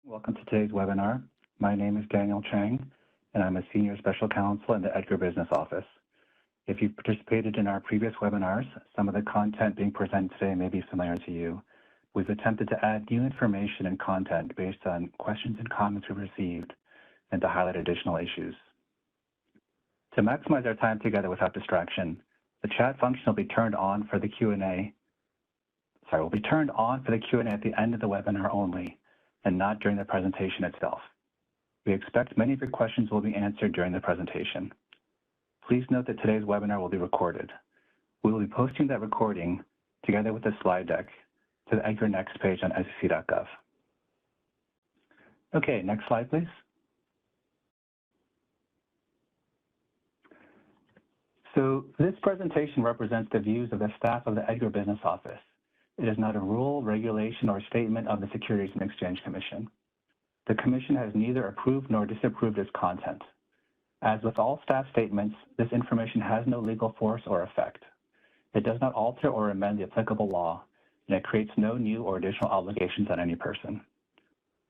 Welcome to today's webinar. My name is Daniel Chang, and I'm a Senior Special Counsel in the EDGAR Business Office. If you've participated in our previous webinars, some of the content being presented today may be familiar to you. We've attempted to add new information and content based on questions and comments we've received and to highlight additional issues. To maximize our time together without distraction, the chat function will be turned on for the Q&A. Will be turned on for the Q&A at the end of the webinar only, and not during the presentation itself. We expect many of your questions will be answered during the presentation. Please note that today's webinar will be recorded. We will be posting that recording together with the slide deck to the EDGAR Next page on sec.gov. Okay, next slide, please. So this presentation represents the views of the staff of the EDGAR Business Office. It is not a rule, regulation, or statement of the Securities and Exchange Commission. The Commission has neither approved nor disapproved its content. As with all staff statements, this information has no legal force or effect. It does not alter or amend the applicable law, and it creates no new or additional obligations on any person.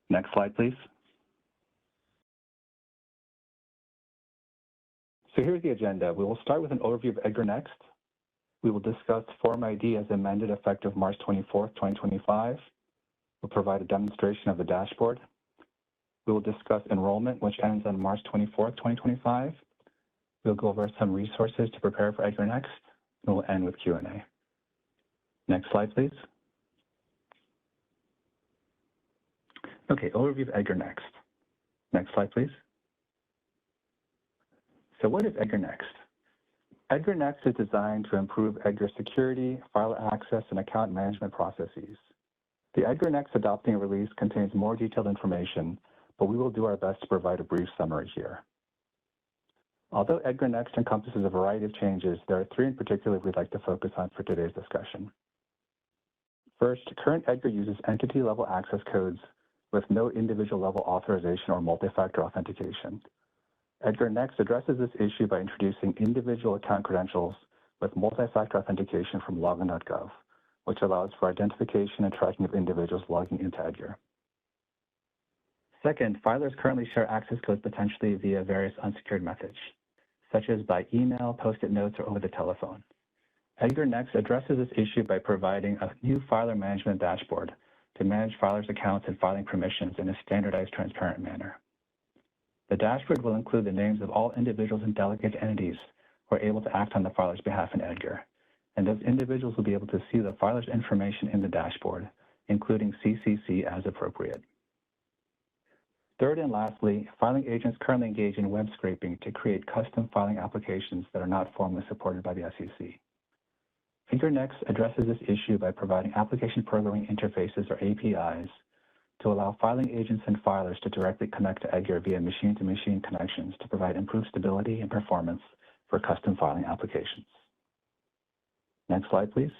Next slide, please. So here's the agenda. We will start with an overview of EDGAR Next. We will discuss Form ID as amended effective March 24th, 2025. We'll provide a demonstration of the dashboard. We will discuss enrollment, which ends on March 24th, 2025. We'll go over some resources to prepare for EDGAR Next, and we'll end with Q&A. Next slide, please. Okay, overview of EDGAR Next. Next slide, please. So what is EDGAR Next? EDGAR Next is designed to improve EDGAR security, filer access, and account management processes. The EDGAR Next adopting release contains more detailed information, but we will do our best to provide a brief summary here. Although EDGAR Next encompasses a variety of changes, there are three in particular we'd like to focus on for today's discussion. First, current EDGAR uses entity-level access codes with no individual-level authorization or multi-factor authentication. EDGAR Next addresses this issue by introducing individual account credentials with multi-factor authentication from login.gov, which allows for identification and tracking of individuals logging into EDGAR. Second, filers currently share access codes potentially via various unsecured methods, such as by email, post-it notes, or over the telephone. EDGAR Next addresses this issue by providing a new filer management dashboard to manage filers' accounts and filing permissions in a standardized, transparent manner. The dashboard will include the names of all individuals and delegate entities who are able to act on the filer's behalf in EDGAR, and those individuals will be able to see the filer's information in the dashboard, including CCC as appropriate. Third and lastly, filing agents currently engage in web scraping to create custom filing applications that are not formally supported by the SEC. EDGAR Next addresses this issue by providing application programming interfaces, or APIs, to allow filing agents and filers to directly connect to EDGAR via machine-to-machine connections to provide improved stability and performance for custom filing applications. Next slide, please.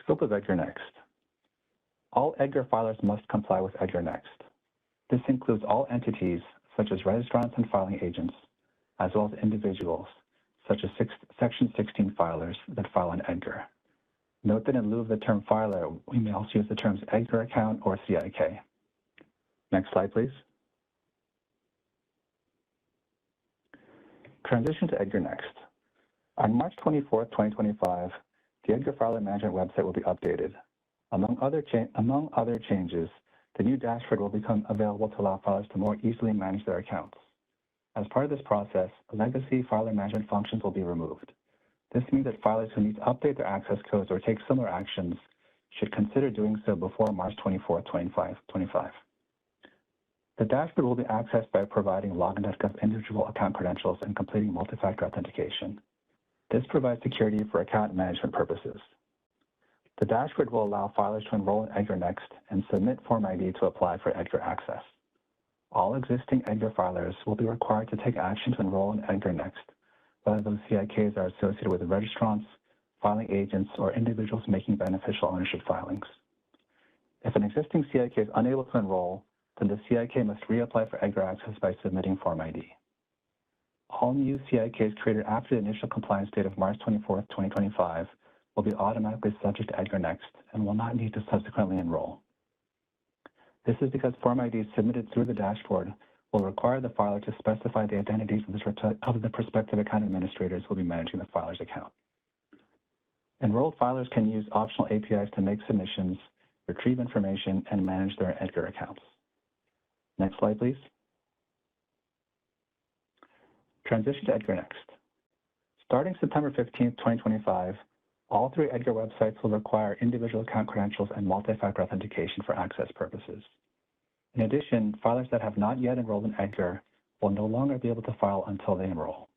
Scope of EDGAR Next. All EDGAR filers must comply with EDGAR Next. This includes all entities, such as registrants and filing agents, as well as individuals, such as Section 16 filers that file on EDGAR. Note that in lieu of the term filer, we may also use the terms EDGAR account or CIK. Next slide, please. Transition to EDGAR Next. On March 24th, 2025, the EDGAR Filer Management website will be updated. Among other changes, the new dashboard will become available to allow filers to more easily manage their accounts. As part of this process, legacy filer management functions will be removed. This means that filers who need to update their access codes or take similar actions should consider doing so before March 24, 2025. The dashboard will be accessed by providing login.gov individual account credentials and completing multi-factor authentication. This provides security for account management purposes. The dashboard will allow filers to enroll in EDGAR Next and submit Form ID to apply for EDGAR access. All existing EDGAR filers will be required to take action to enroll in EDGAR Next, whether those CIKs are associated with registrants, filing agents, or individuals making beneficial ownership filings. If an existing CIK is unable to enroll, then the CIK must reapply for EDGAR access by submitting Form ID. All new CIKs created after the initial compliance date of March 24, 2025 will be automatically subject to EDGAR Next and will not need to subsequently enroll. This is because Form IDs submitted through the dashboard will require the filer to specify the identities of the prospective account administrators who will be managing the filer's account. Enrolled filers can use optional APIs to make submissions, retrieve information, and manage their EDGAR accounts. Next slide, please. Transition to EDGAR Next. Starting September 15, 2025, all three EDGAR websites will require individual account credentials and multi-factor authentication for access purposes. In addition, filers that have not yet enrolled in EDGAR will no longer be able to file until they enroll.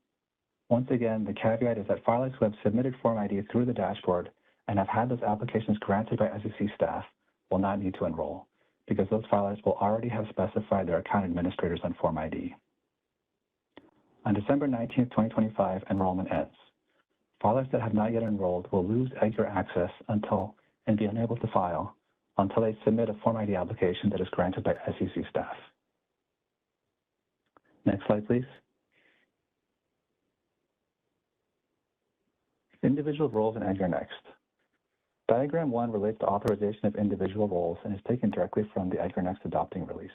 Once again, the caveat is that filers who have submitted Form ID through the dashboard and have had those applications granted by SEC staff will not need to enroll, because those filers will already have specified their account administrators on Form ID. On December 19, 2025, enrollment ends. Filers that have not yet enrolled will lose EDGAR access and be unable to file until they submit a Form ID application that is granted by SEC staff. Next slide, please. Individual roles in EDGAR Next. Diagram 1 relates to authorization of individual roles and is taken directly from the EDGAR Next adopting release.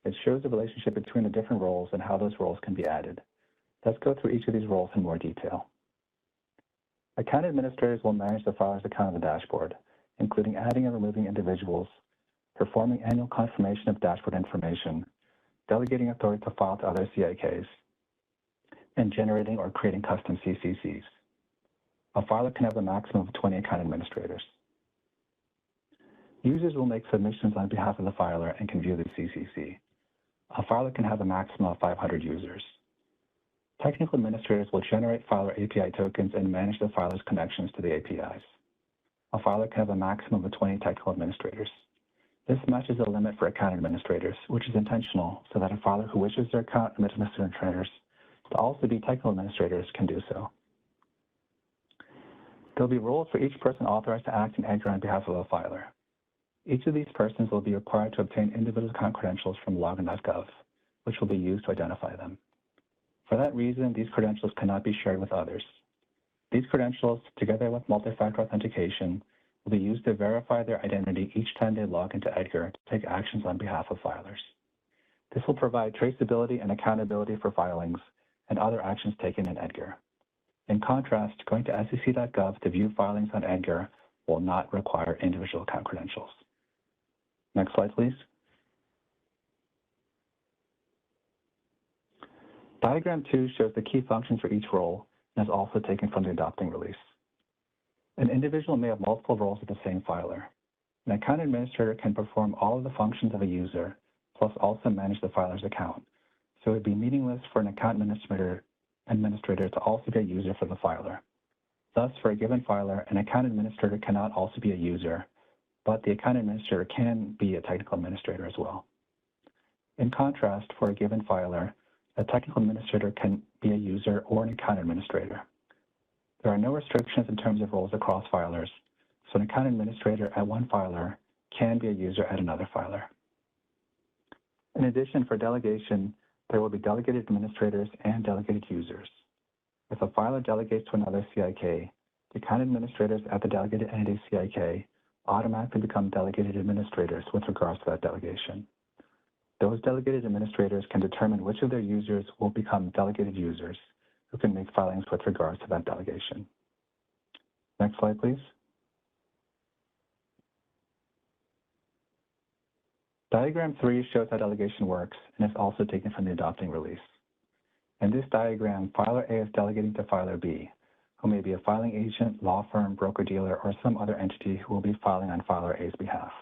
It shows the relationship between the different roles and how those roles can be added. Let's go through each of these roles in more detail. Account administrators will manage the filer's account on the dashboard, including adding and removing individuals, performing annual confirmation of dashboard information, delegating authority to file to other CIKs, and generating or creating custom CCCs. A filer can have a maximum of 20 account administrators. Users will make submissions on behalf of the filer and can view the CCC. A filer can have a maximum of 500 users. Technical administrators will generate filer API tokens and manage the filer's connections to the APIs. A filer can have a maximum of 20 technical administrators. This matches the limit for account administrators, which is intentional, so that a filer who wishes their account administrators to also be technical administrators can do so. There will be roles for each person authorized to act in EDGAR on behalf of a filer. Each of these persons will be required to obtain individual account credentials from login.gov, which will be used to identify them. For that reason, these credentials cannot be shared with others. These credentials, together with multi-factor authentication, will be used to verify their identity each time they log into EDGAR to take actions on behalf of filers. This will provide traceability and accountability for filings and other actions taken in EDGAR. In contrast, going to sec.gov to view filings on EDGAR will not require individual account credentials. Next slide, please. Diagram 2 shows the key functions for each role and is also taken from the adopting release. An individual may have multiple roles with the same filer. An account administrator can perform all of the functions of a user, plus also manage the filer's account. So it would be meaningless for an account administrator to also be a user for the filer. Thus, for a given filer, an account administrator cannot also be a user, but the account administrator can be a technical administrator as well. In contrast, for a given filer, a technical administrator can be a user or an account administrator. There are no restrictions in terms of roles across filers, so an account administrator at one filer can be a user at another filer. In addition, for delegation, there will be delegated administrators and delegated users. If a filer delegates to another CIK, the account administrators at the delegated entity CIK automatically become delegated administrators with regards to that delegation. Those delegated administrators can determine which of their users will become delegated users who can make filings with regards to that delegation. Next slide, please. Diagram 3 shows how delegation works and is also taken from the adopting release. In this diagram, filer A is delegating to filer B, who may be a filing agent, law firm, broker-dealer, or some other entity who will be filing on filer A's behalf.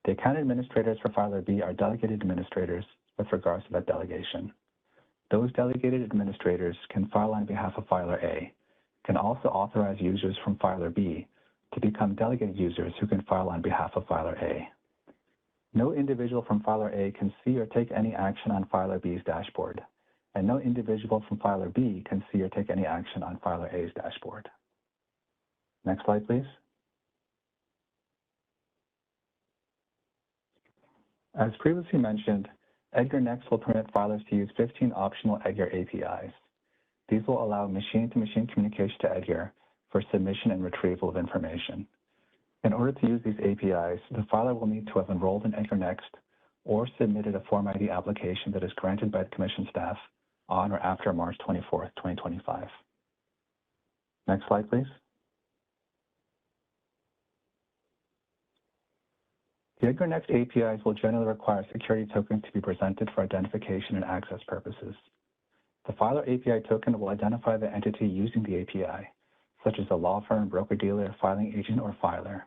The account administrators for filer B are delegated administrators with regards to that delegation. Those delegated administrators can file on behalf of filer A, can also authorize users from filer B to become delegated users who can file on behalf of filer A. No individual from filer A can see or take any action on filer B's dashboard, and no individual from filer B can see or take any action on filer A's dashboard. Next slide, please. As previously mentioned, EDGAR Next will permit filers to use 15 optional EDGAR APIs. These will allow machine-to-machine communication to EDGAR for submission and retrieval of information. In order to use these APIs, the filer will need to have enrolled in EDGAR Next or submitted a Form ID application that is granted by the Commission staff on or after March 24, 2025. Next slide, please. The EDGAR Next APIs will generally require security tokens to be presented for identification and access purposes. The filer API token will identify the entity using the API, such as a law firm, broker-dealer, filing agent, or filer.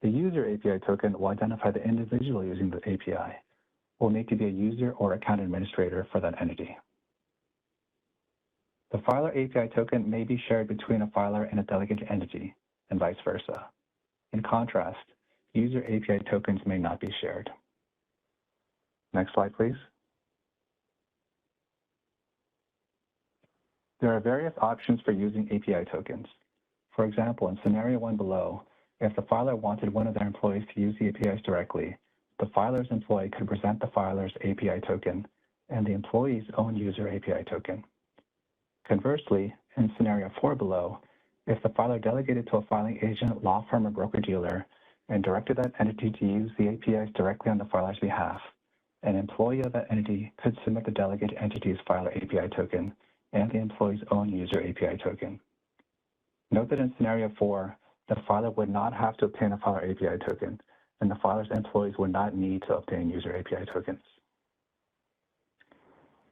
The user API token will identify the individual using the API, who will need to be a user or account administrator for that entity. The filer API token may be shared between a filer and a delegated entity, and vice versa. In contrast, user API tokens may not be shared. Next slide, please. There are various options for using API tokens. For example, in scenario 1 below, if the filer wanted one of their employees to use the APIs directly, the filer's employee could present the filer's API token and the employee's own user API token. Conversely, in scenario 4 below, if the filer delegated to a filing agent, law firm, or broker-dealer and directed that entity to use the APIs directly on the filer's behalf, an employee of that entity could submit the delegated entity's filer API token and the employee's own user API token. Note that in scenario 4, the filer would not have to obtain a filer API token, and the filer's employees would not need to obtain user API tokens.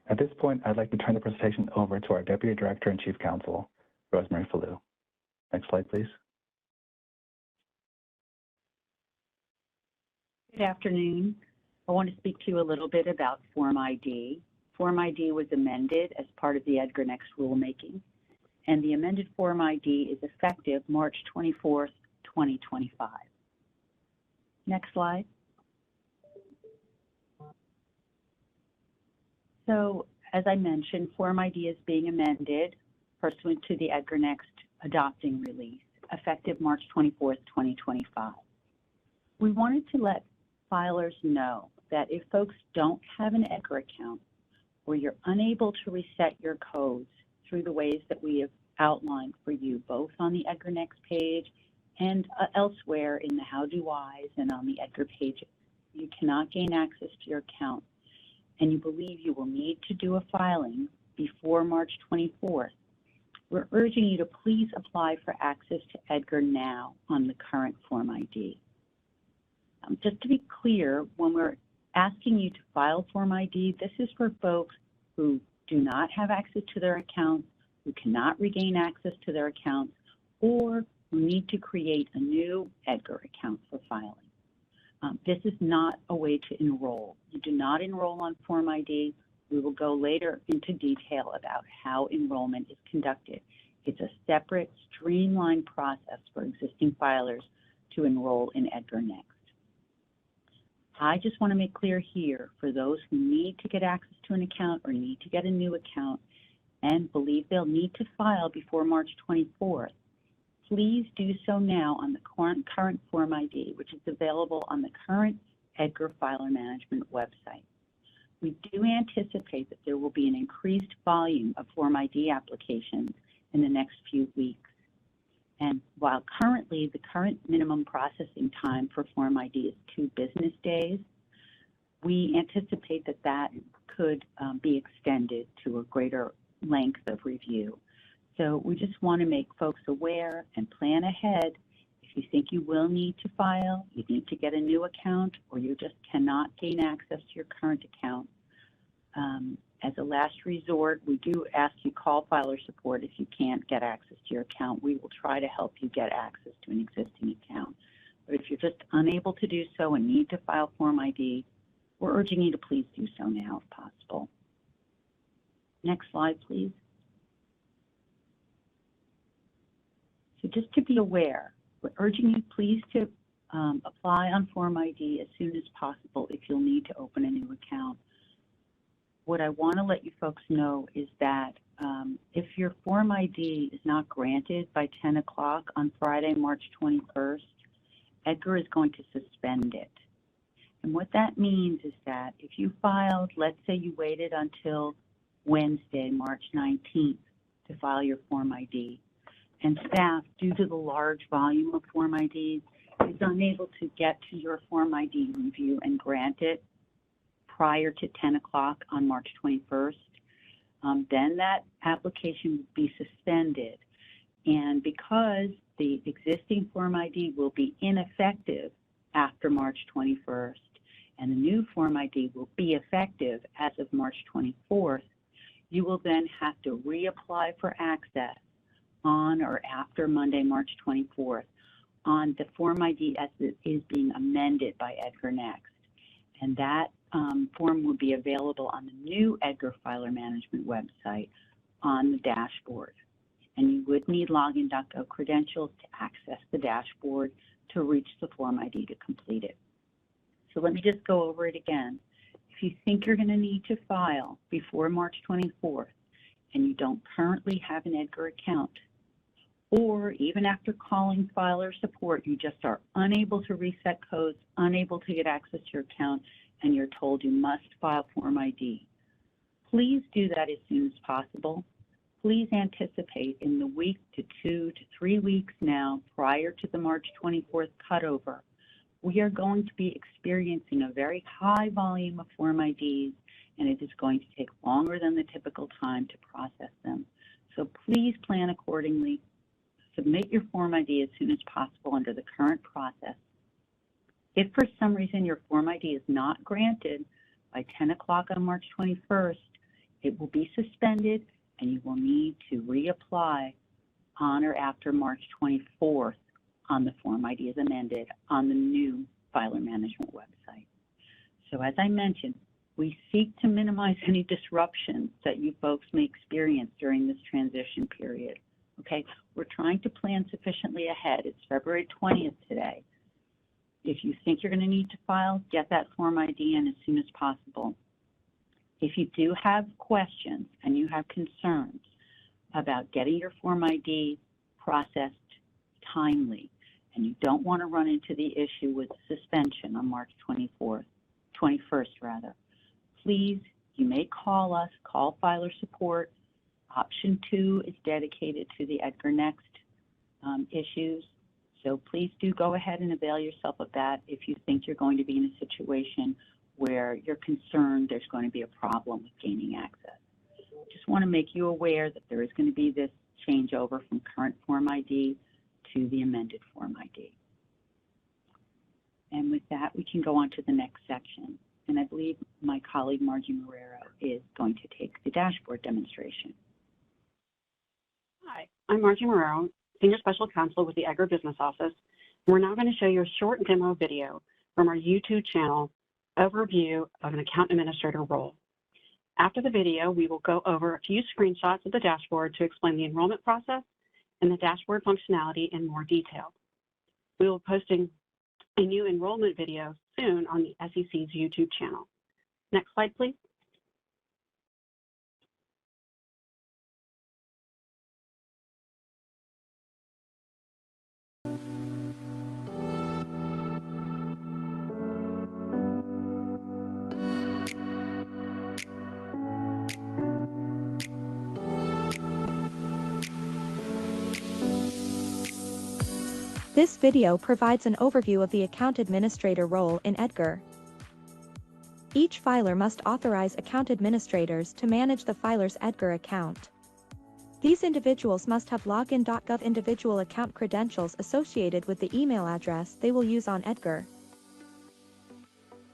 At this point, I'd like to turn the presentation over to our Deputy Director and Chief Counsel, Rosemary Fallu. Next slide, please. Good afternoon. I want to speak to you a little bit about Form ID. Form ID was amended as part of the EDGAR Next rulemaking, and the amended Form ID is effective March 24th, 2025. Next slide. So, as I mentioned, Form ID is being amended pursuant to the EDGAR Next adopting release, effective March 24th, 2025. We wanted to let filers know that if folks don't have an EDGAR account, or you're unable to reset your codes through the ways that we have outlined for you, both on the EDGAR Next page and elsewhere in the How Do I's and on the EDGAR pages, you cannot gain access to your account, and you believe you will need to do a filing before March 24th, we're urging you to please apply for access to EDGAR now on the current Form ID. Just to be clear, when we're asking you to file Form ID, this is for folks who do not have access to their accounts, who cannot regain access to their accounts, or who need to create a new EDGAR account for filing. This is not a way to enroll. You do not enroll on Form ID. We will go later into detail about how enrollment is conducted. It's a separate, streamlined process for existing filers to enroll in EDGAR Next. I just want to make clear here, for those who need to get access to an account or need to get a new account and believe they'll need to file before March 24th, please do so now on the current Form ID, which is available on the current EDGAR Filer Management website. We do anticipate that there will be an increased volume of Form ID applications in the next few weeks. And while currently the current minimum processing time for Form ID is 2 business days, we anticipate that that could be extended to a greater length of review. So we just want to make folks aware and plan ahead. If you think you will need to file, you need to get a new account, or you just cannot gain access to your current account, as a last resort, we do ask you call filer support if you can't get access to your account. We will try to help you get access to an existing account. But if you're just unable to do so and need to file Form ID, we're urging you to please do so now if possible. Next slide, please. So just to be aware, we're urging you please to apply on Form ID as soon as possible if you'll need to open a new account. What I want to let you folks know is that if your Form ID is not granted by 10 o'clock on Friday, March 21st, EDGAR is going to suspend it. And what that means is that if you filed, let's say you waited until Wednesday, March 19th to file your Form ID, and staff, due to the large volume of Form IDs, is unable to get to your Form ID review and grant it prior to 10 o'clock on March 21st, then that application would be suspended. And because the existing Form ID will be ineffective after March 21st, and the new Form ID will be effective as of March 24th, you will then have to reapply for access on or after Monday, March 24th on the Form ID as it is being amended by EDGAR Next. And that form will be available on the new EDGAR Filer Management website on the dashboard. And you would need login.go credentials to access the dashboard to reach the Form ID to complete it. So let me just go over it again. If you think you're going to need to file before March 24th and you don't currently have an EDGAR account, or even after calling filer support, you just are unable to reset codes, unable to get access to your account, and you're told you must file Form ID, please do that as soon as possible. Please anticipate in the week to 2 to 3 weeks now prior to the March 24th cutover, we are going to be experiencing a very high volume of Form IDs, and it is going to take longer than the typical time to process them. So please plan accordingly. Submit your Form ID as soon as possible under the current process. If for some reason your Form ID is not granted by 10 o'clock on March 21st, it will be suspended and you will need to reapply on or after March 24th on the Form ID as amended on the new Filer Management website. So as I mentioned, we seek to minimize any disruptions that you folks may experience during this transition period. Okay, we're trying to plan sufficiently ahead. It's February 20th today. If you think you're going to need to file, get that Form ID in as soon as possible. If you do have questions and you have concerns about getting your Form ID processed timely, and you don't want to run into the issue with suspension on March 21st rather, please, you may call us, call filer support. Option 2 is dedicated to the EDGAR Next issues. So please do go ahead and avail yourself of that if you think you're going to be in a situation where you're concerned there's going to be a problem with gaining access. Just want to make you aware that there is going to be this changeover from current Form ID to the amended Form ID. And with that, we can go on to the next section. And I believe my colleague Margie Marrero is going to take the dashboard demonstration. Hi, I'm Margie Marrero, Senior Special Counsel with the EDGAR Business Office. We're now going to show you a short demo video from our YouTube channel, Overview of an Account Administrator Role. After the video, we will go over a few screenshots of the dashboard to explain the enrollment process and the dashboard functionality in more detail. We will be posting a new enrollment video soon on the SEC's YouTube channel. Next slide, please. This video provides an overview of the account administrator role in EDGAR. Each filer must authorize account administrators to manage the filer's EDGAR account. These individuals must have login.gov individual account credentials associated with the email address they will use on EDGAR.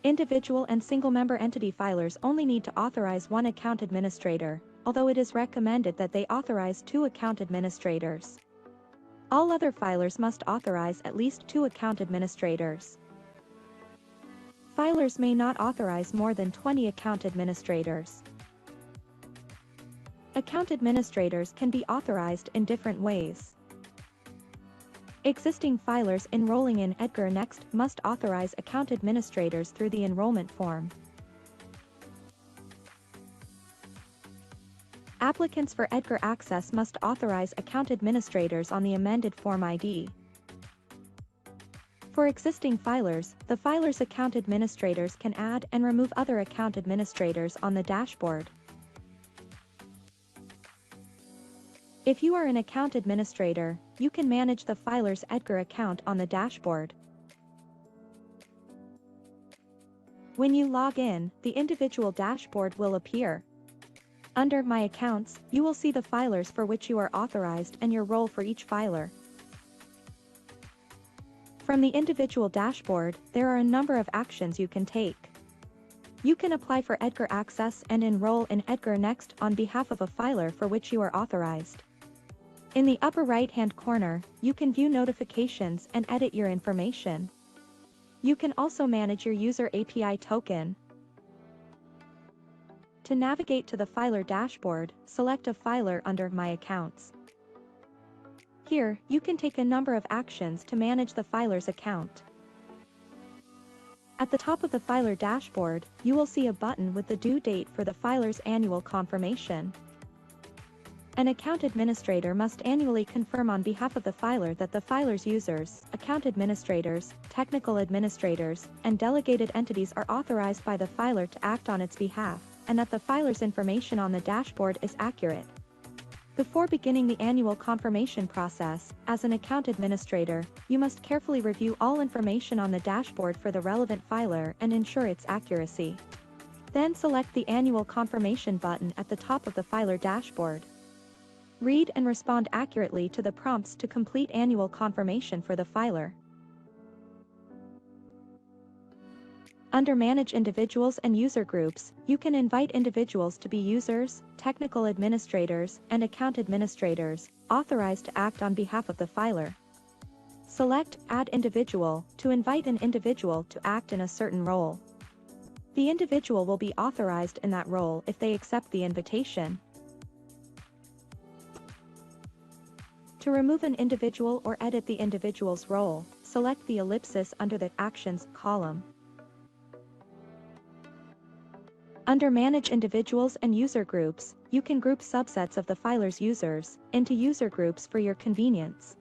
Individual and single-member entity filers only need to authorize one account administrator, although it is recommended that they authorize 2 account administrators. All other filers must authorize at least 2 account administrators. Filers may not authorize more than 20 account administrators. Account administrators can be authorized in different ways. Existing filers enrolling in EDGAR Next must authorize account administrators through the enrollment form. Applicants for EDGAR access must authorize account administrators on the amended Form ID. For existing filers, the filer's account administrators can add and remove other account administrators on the dashboard. If you are an account administrator, you can manage the filer's EDGAR account on the dashboard. When you log in, the individual dashboard will appear. Under My Accounts, you will see the filers for which you are authorized and your role for each filer. From the individual dashboard, there are a number of actions you can take. You can apply for EDGAR access and enroll in EDGAR Next on behalf of a filer for which you are authorized. In the upper right-hand corner, you can view notifications and edit your information. You can also manage your user API token. To navigate to the filer dashboard, select a filer under My Accounts. Here, you can take a number of actions to manage the filer's account. At the top of the filer dashboard, you will see a button with the due date for the filer's annual confirmation. An account administrator must annually confirm on behalf of the filer that the filer's users, account administrators, technical administrators, and delegated entities are authorized by the filer to act on its behalf, and that the filer's information on the dashboard is accurate. Before beginning the annual confirmation process, as an account administrator, you must carefully review all information on the dashboard for the relevant filer and ensure its accuracy. Then select the Annual Confirmation button at the top of the filer dashboard. Read and respond accurately to the prompts to complete annual confirmation for the filer. Under Manage Individuals and User Groups, you can invite individuals to be users, technical administrators, and account administrators, authorized to act on behalf of the filer. Select Add Individual to invite an individual to act in a certain role. The individual will be authorized in that role if they accept the invitation. To remove an individual or edit the individual's role, select the ellipsis under the Actions column. Under Manage Individuals and User Groups, you can group subsets of the filer's users into user groups for your convenience.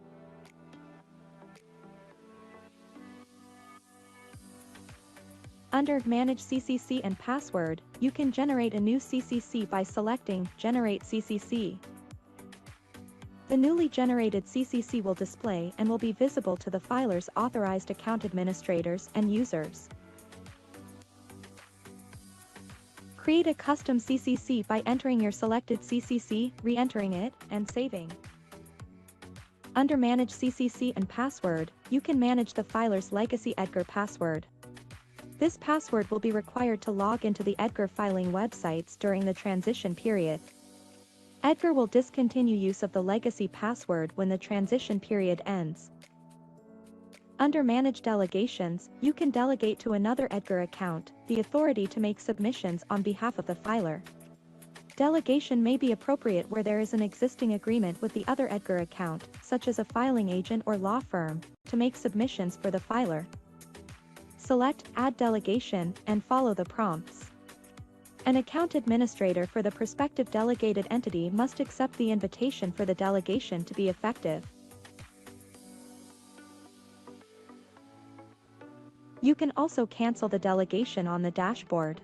Under Manage CCC and Password, you can generate a new CCC by selecting Generate CCC. The newly generated CCC will display and will be visible to the filer's authorized account administrators and users. Create a custom CCC by entering your selected CCC, re-entering it, and saving. Under Manage CCC and Password, you can manage the filer's legacy EDGAR password. This password will be required to log into the EDGAR filing websites during the transition period. EDGAR will discontinue use of the legacy password when the transition period ends. Under Manage Delegations, you can delegate to another EDGAR account the authority to make submissions on behalf of the filer. Delegation may be appropriate where there is an existing agreement with the other EDGAR account, such as a filing agent or law firm, to make submissions for the filer. Select Add Delegation and follow the prompts. An account administrator for the prospective delegated entity must accept the invitation for the delegation to be effective. You can also cancel the delegation on the dashboard.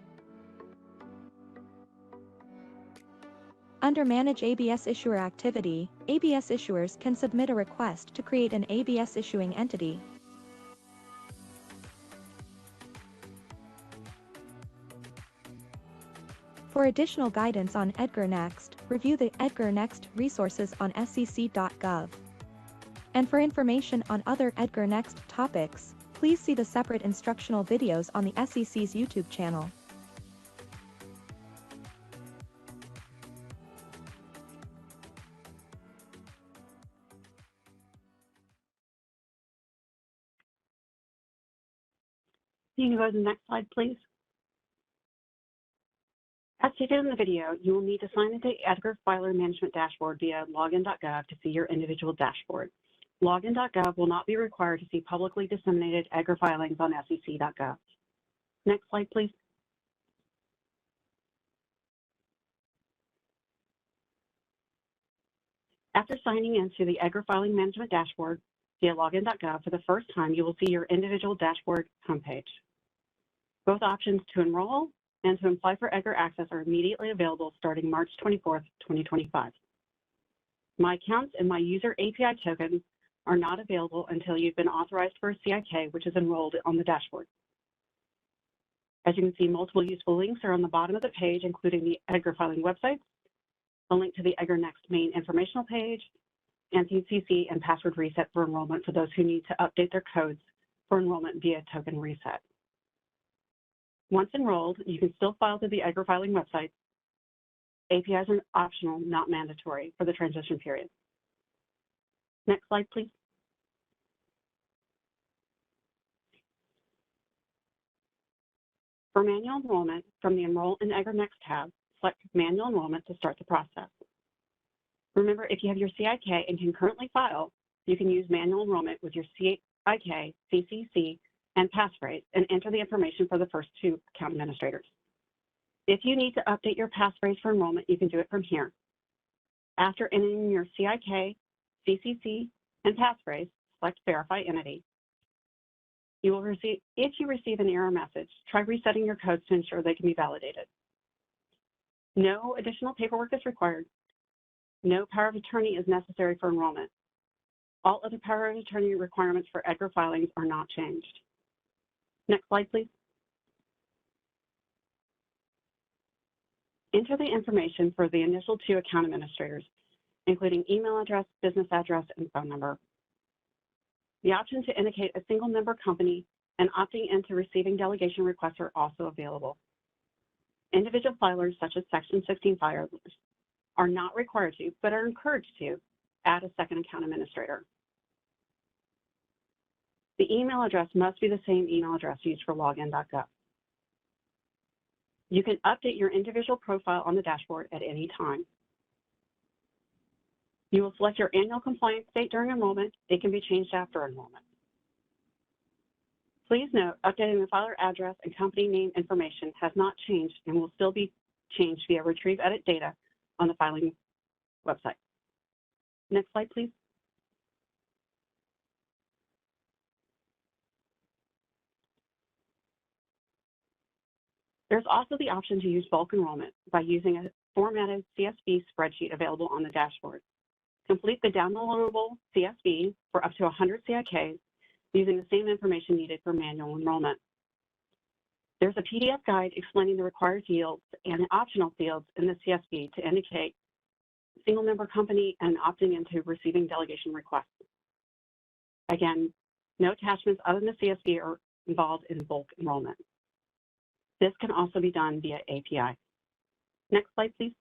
Under Manage ABS Issuer Activity, ABS issuers can submit a request to create an ABS issuing entity. For additional guidance on EDGAR Next, review the EDGAR Next resources on sec.gov. And for information on other EDGAR Next topics, please see the separate instructional videos on the SEC's YouTube channel. You can go to the next slide, please. As stated in the video, you will need to sign into EDGAR Filer Management Dashboard via login.gov to see your individual dashboard. Login.gov will not be required to see publicly disseminated EDGAR filings on sec.gov. Next slide, please. After signing into the EDGAR Filing Management Dashboard via login.gov for the first time, you will see your individual dashboard homepage. Both options to enroll and to apply for EDGAR access are immediately available starting March 24th, 2025. My Accounts and My User API tokens are not available until you've been authorized for a CIK, which is enrolled on the dashboard. As you can see, multiple useful links are on the bottom of the page, including the EDGAR filing websites, a link to the EDGAR Next main informational page, and CCC and password reset for enrollment for those who need to update their codes for enrollment via token reset. Once enrolled, you can still file through the EDGAR filing website. APIs are optional, not mandatory for the transition period. Next slide, please. For manual enrollment, from the Enroll in EDGAR Next tab, select Manual Enrollment to start the process. Remember, if you have your CIK and can currently file, you can use manual enrollment with your CIK, CCC, and passphrase and enter the information for the first two account administrators. If you need to update your passphrase for enrollment, you can do it from here. After entering your CIK, CCC, and passphrase, select Verify Entity. You will receive, if you receive an error message, try resetting your codes to ensure they can be validated. No additional paperwork is required. No power of attorney is necessary for enrollment. All other power of attorney requirements for EDGAR filings are not changed. Next slide, please. Enter the information for the initial two account administrators, including email address, business address, and phone number. The option to indicate a single member company and opting into receiving delegation requests are also available. Individual filers, such as Section 16 filers, are not required to, but are encouraged to, add a second account administrator. The email address must be the same email address used for login.gov. You can update your individual profile on the dashboard at any time. You will select your annual compliance date during enrollment. It can be changed after enrollment. Please note, updating the filer address and company name information has not changed and will still be changed via Retrieve Edit Data on the filing website. Next slide, please. There's also the option to use bulk enrollment by using a formatted CSV spreadsheet available on the dashboard. Complete the downloadable CSV for up to 100 CIKs using the same information needed for manual enrollment. There's a PDF guide explaining the required fields and optional fields in the CSV to indicate single member company and opting into receiving delegation requests. Again, no attachments other than the CSV are involved in bulk enrollment. This can also be done via API. Next slide, please.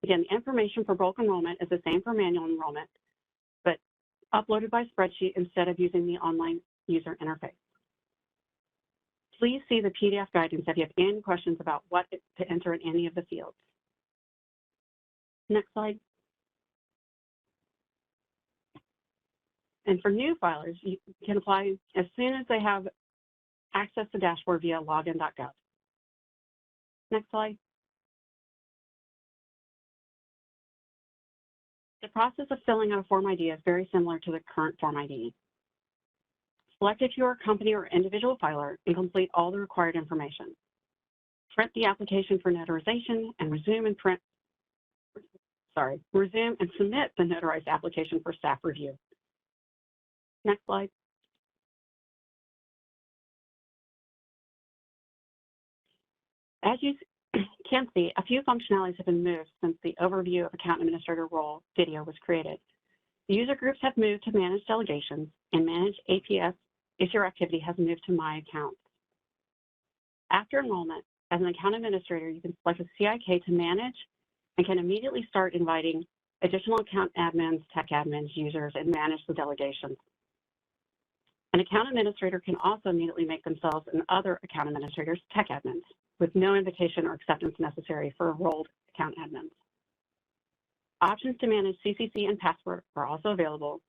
Again, the information for bulk enrollment is the same for manual enrollment, but uploaded by spreadsheet instead of using the online user interface. Please see the PDF guidance if you have any questions about what to enter in any of the fields. Next slide. And for new filers, you can apply as soon as they have access to dashboard via login.gov. Next slide. The process of filling out a Form ID is very similar to the current Form ID. Select if you are a company or individual filer and complete all the required information. Print the application for notarization and resume and submit the notarized application for staff review. Next slide. As you can see, a few functionalities have been moved since the overview of account administrator role video was created. The user groups have moved to manage delegations, and manage APS issuer activity has moved to My Accounts. After enrollment, as an account administrator, you can select a CIK to manage and can immediately start inviting additional account admins, tech admins, users, and manage the delegations. An account administrator can also immediately make themselves and other account administrators tech admins, with no invitation or acceptance necessary for enrolled account admins. Options to manage CCC and password are also available.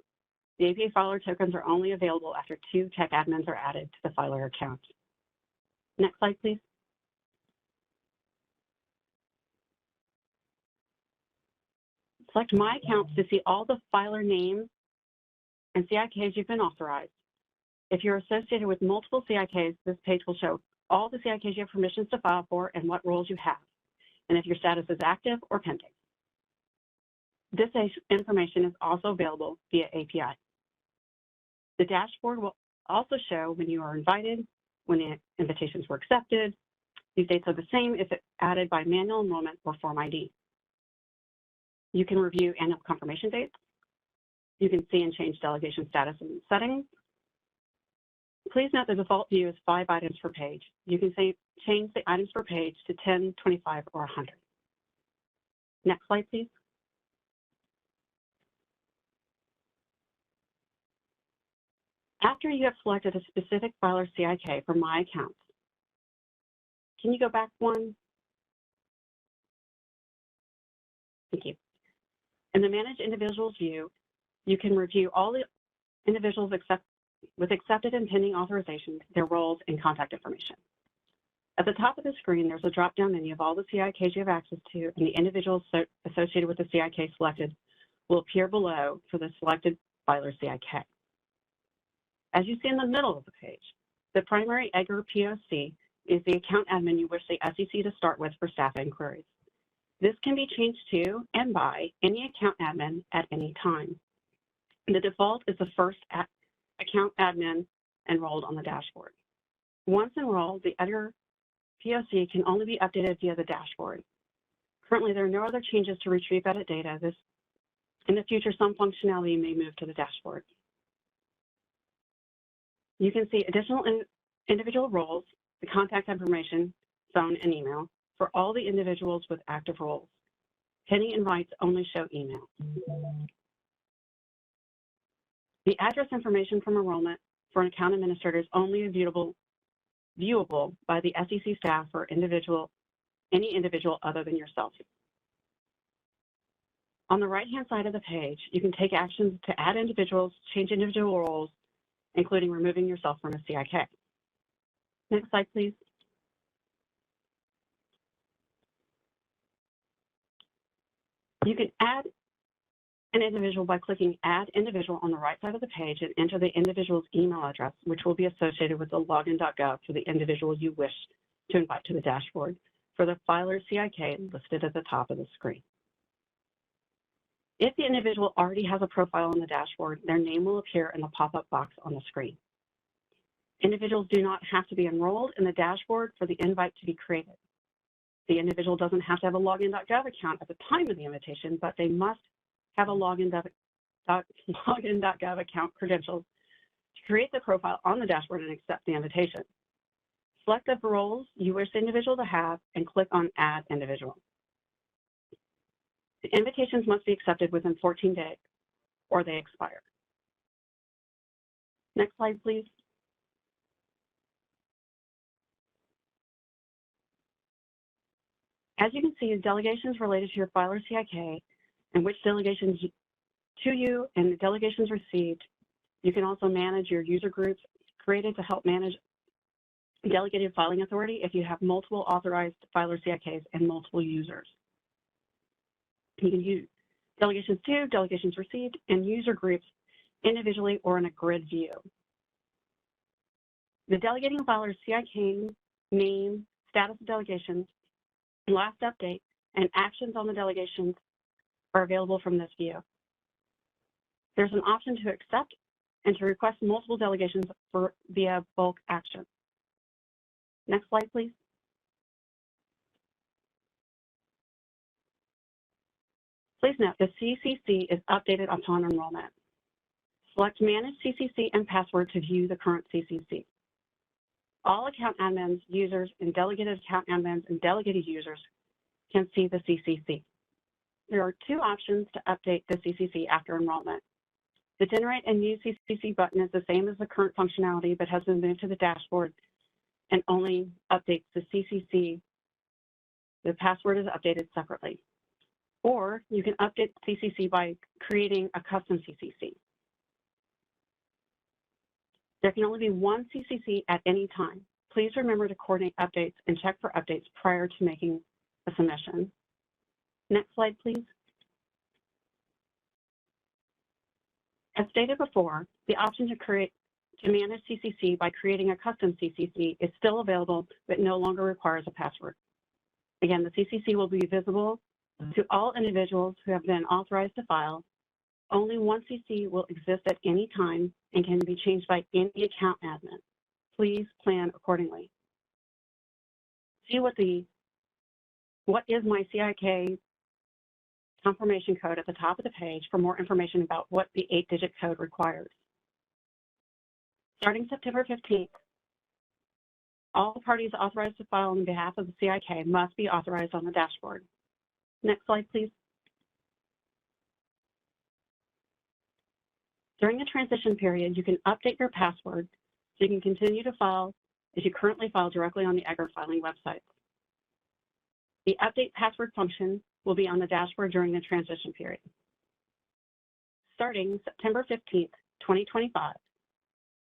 The APA filer tokens are only available after 2 tech admins are added to the filer account. Next slide, please. Select My Accounts to see all the filer names and CIKs you've been authorized. If you're associated with multiple CIKs, this page will show all the CIKs you have permissions to file for and what roles you have, and if your status is active or pending. This information is also available via API. The dashboard will also show when you are invited, when the invitations were accepted. These dates are the same if it's added by manual enrollment or Form ID. You can review annual confirmation dates. You can see and change delegation status and settings. Please note the default view is 5 items per page. You can change the items per page to 10, 25, or 100. Next slide, please. After you have selected a specific filer CIK for My Accounts, can you go back one? Thank you. In the Manage Individuals view, you can review all the individuals with accepted and pending authorizations, their roles, and contact information. At the top of the screen, there's a drop-down menu of all the CIKs you have access to, and the individuals associated with the CIK selected will appear below for the selected filer CIK. As you see in the middle of the page, the primary EDGAR POC is the account admin you wish the SEC to start with for staff inquiries. This can be changed to and by any account admin at any time. The default is the first account admin enrolled on the dashboard. Once enrolled, the EDGAR POC can only be updated via the dashboard. Currently, there are no other changes to retrieve edit data. In the future, some functionality may move to the dashboard. You can see additional individual roles, the contact information, phone, and email for all the individuals with active roles. Pending invites only show email. The address information from enrollment for an account administrator is only viewable by the SEC staff or any individual other than yourself. On the right-hand side of the page, you can take actions to add individuals, change individual roles, including removing yourself from a CIK. Next slide, please. You can add an individual by clicking Add Individual on the right side of the page and enter the individual's email address, which will be associated with the login.gov for the individual you wish to invite to the dashboard for the filer CIK listed at the top of the screen. If the individual already has a profile on the dashboard, their name will appear in the pop-up box on the screen. Individuals do not have to be enrolled in the dashboard for the invite to be created. The individual doesn't have to have a login.gov account at the time of the invitation, but they must have a login.gov account credentials to create the profile on the dashboard and accept the invitation. Select the roles you wish the individual to have and click on Add Individual. The invitations must be accepted within 14 days or they expire. Next slide, please. As you can see, delegations related to your filer CIK and which delegations to you and the delegations received. You can also manage your user groups created to help manage delegated filing authority if you have multiple authorized filer CIKs and multiple users. You can use delegations to, delegations received, and user groups individually or in a grid view. The delegating filer CIK name, status of delegations, last update, and actions on the delegations are available from this view. There's an option to accept and to request multiple delegations via bulk action. Next slide, please. Please note the CCC is updated upon enrollment. Select Manage CCC and Password to view the current CCC. All account admins, users, and delegated account admins and delegated users can see the CCC. There are two options to update the CCC after enrollment. The Generate and Use CCC button is the same as the current functionality, but has been moved to the dashboard and only updates the CCC. The password is updated separately. Or you can update CCC by creating a custom CCC. There can only be one CCC at any time. Please remember to coordinate updates and check for updates prior to making a submission. Next slide, please. As stated before, the option to manage CCC by creating a custom CCC is still available, but no longer requires a password. Again, the CCC will be visible To all individuals who have been authorized to file, only one CC will exist at any time and can be changed by any account admin. Please plan accordingly. See what is my CIK confirmation code at the top of the page for more information about what the 8-digit code requires. Starting September 15th, all parties authorized to file on behalf of the CIK must be authorized on the dashboard. Next slide, please. During the transition period, you can update your password so you can continue to file as you currently file directly on the EDGAR filing website. The update password function will be on the dashboard during the transition period. Starting September 15th, 2025,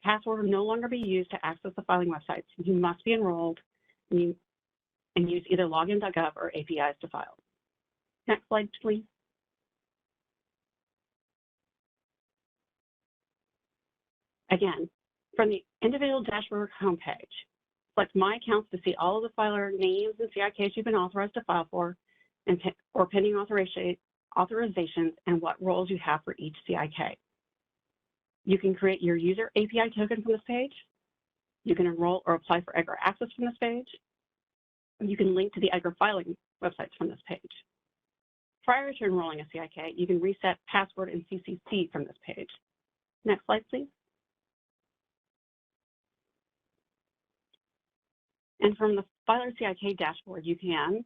password will no longer be used to access the filing websites. You must be enrolled and use either login.gov or APIs to file. Next slide, please. Again, from the individual dashboard homepage, select My Accounts to see all of the filer names and CIKs you've been authorized to file for, or pending authorizations and what roles you have for each CIK. You can create your user API token from this page. You can enroll or apply for EDGAR access from this page. You can link to the EDGAR filing websites from this page. Prior to enrolling a CIK, you can reset password and CCC from this page. Next slide, please. And from the filer CIK dashboard, you can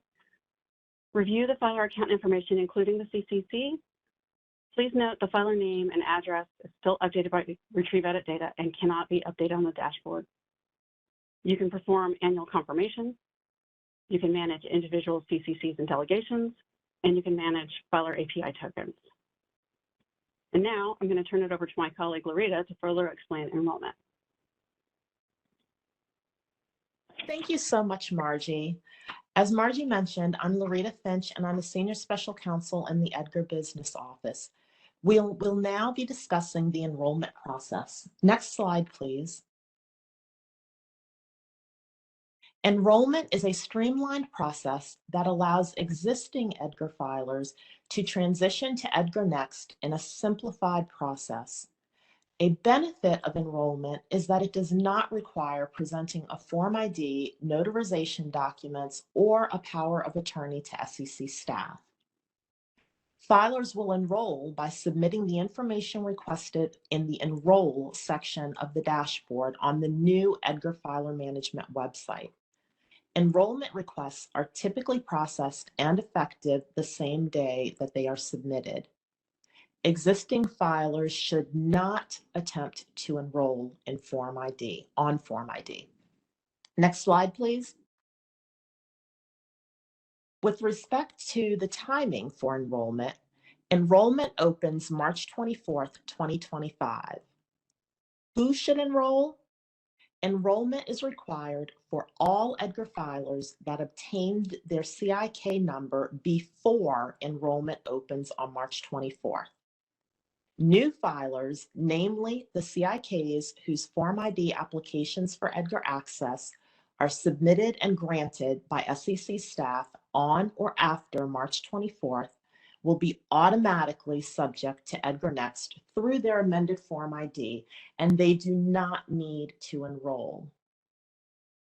review the filer account information, including the CCC. Please note the filer name and address is still updated by Retrieve Edit Data and cannot be updated on the dashboard. You can perform annual confirmation. You can manage individual CCCs and delegations, and you can manage filer API tokens. And now I'm going to turn it over to my colleague, Loretta, to further explain enrollment. Thank you so much, Margie. As Margie mentioned, I'm Loretta Finch, and I'm a Senior Special Counsel in the EDGAR Business Office. We'll now be discussing the enrollment process. Next slide, please. Enrollment is a streamlined process that allows existing EDGAR filers to transition to EDGAR Next in a simplified process. A benefit of enrollment is that it does not require presenting a Form ID, notarization documents, or a power of attorney to SEC staff. Filers will enroll by submitting the information requested in the Enroll section of the dashboard on the new EDGAR Filer Management website. Enrollment requests are typically processed and effective the same day that they are submitted. Existing filers should not attempt to enroll in Form ID, on Form ID. Next slide, please. With respect to the timing for enrollment opens March 24th, 2025. Who should enroll? Enrollment is required for all EDGAR filers that obtained their CIK number before enrollment opens on March 24th. New filers, namely the CIKs whose Form ID applications for EDGAR access are submitted and granted by SEC staff on or after March 24th, will be automatically subject to EDGAR Next through their amended Form ID, and they do not need to enroll.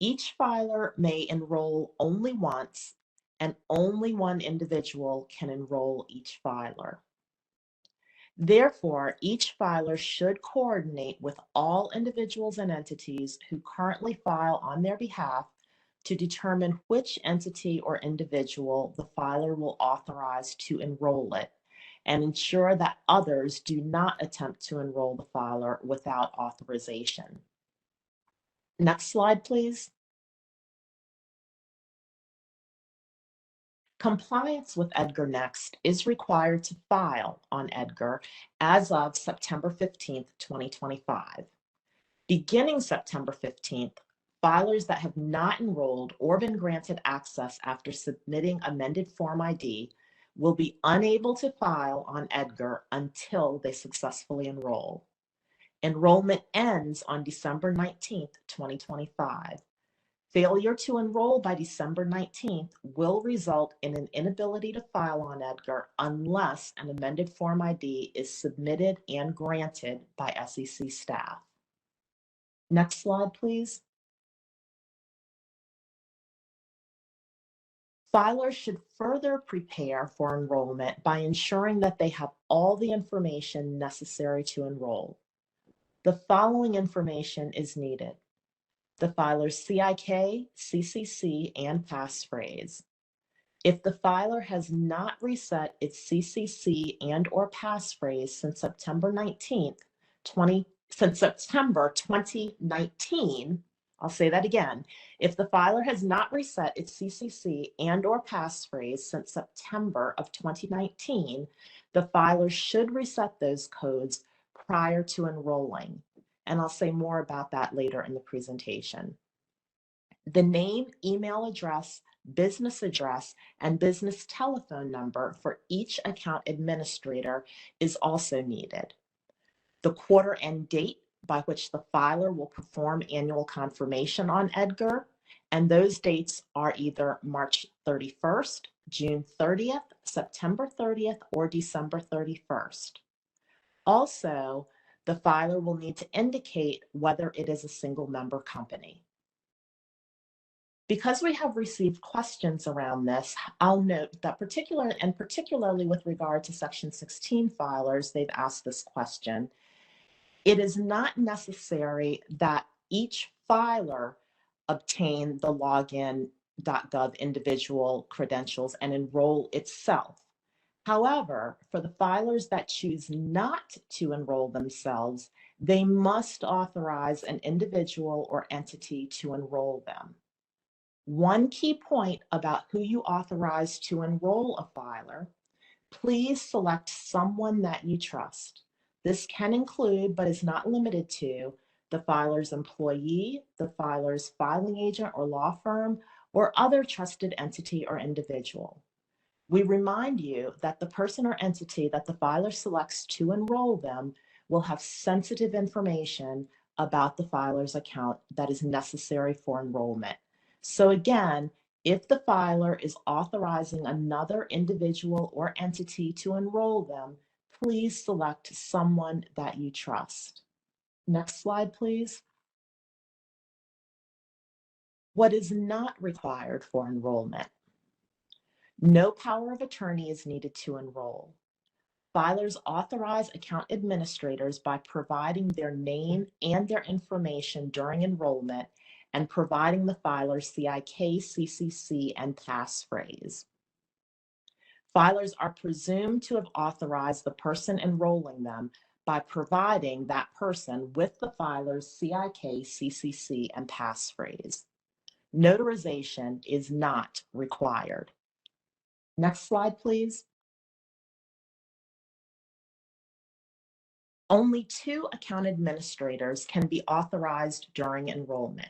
Each filer may enroll only once, and only one individual can enroll each filer. Therefore, each filer should coordinate with all individuals and entities who currently file on their behalf to determine which entity or individual the filer will authorize to enroll it, and ensure that others do not attempt to enroll the filer without authorization. Next slide, please. Compliance with EDGAR Next is required to file on EDGAR as of September 15th, 2025. Beginning September 15th, filers that have not enrolled or been granted access after submitting amended Form ID will be unable to file on EDGAR until they successfully enroll. Enrollment ends on December 19th, 2025. Failure to enroll by December 19th will result in an inability to file on EDGAR unless an amended Form ID is submitted and granted by SEC staff. Next slide, please. Filers should further prepare for enrollment by ensuring that they have all the information necessary to enroll. The following information is needed: the filer's CIK, CCC, and passphrase. If the filer has not reset its CCC and/or passphrase since September 2019, I'll say that again. If the filer has not reset its CCC and/or passphrase since September of 2019, the filer should reset those codes prior to enrolling. And I'll say more about that later in the presentation. The name, email address, business address, and business telephone number for each account administrator is also needed. The quarter end date by which the filer will perform annual confirmation on EDGAR, and those dates are either March 31st, June 30th, September 30th, or December 31st. Also, the filer will need to indicate whether it is a single member company. Because we have received questions around this, I'll note that particularly with regard to Section 16 filers, they've asked this question. It is not necessary that each filer obtain the login.gov individual credentials and enroll itself. However, for the filers that choose not to enroll themselves, they must authorize an individual or entity to enroll them. One key point about who you authorize to enroll a filer: please select someone that you trust. This can include, but is not limited to, the filer's employee, the filer's filing agent or law firm, or other trusted entity or individual. We remind you that the person or entity that the filer selects to enroll them will have sensitive information about the filer's account that is necessary for enrollment. So again, if the filer is authorizing another individual or entity to enroll them, please select someone that you trust. Next slide, please. What is not required for enrollment? No power of attorney is needed to enroll. Filers authorize account administrators by providing their name and their information during enrollment and providing the filer's CIK, CCC, and passphrase. Filers are presumed to have authorized the person enrolling them by providing that person with the filer's CIK, CCC, and passphrase. Notarization is not required. Next slide, please. Only 2 account administrators can be authorized during enrollment.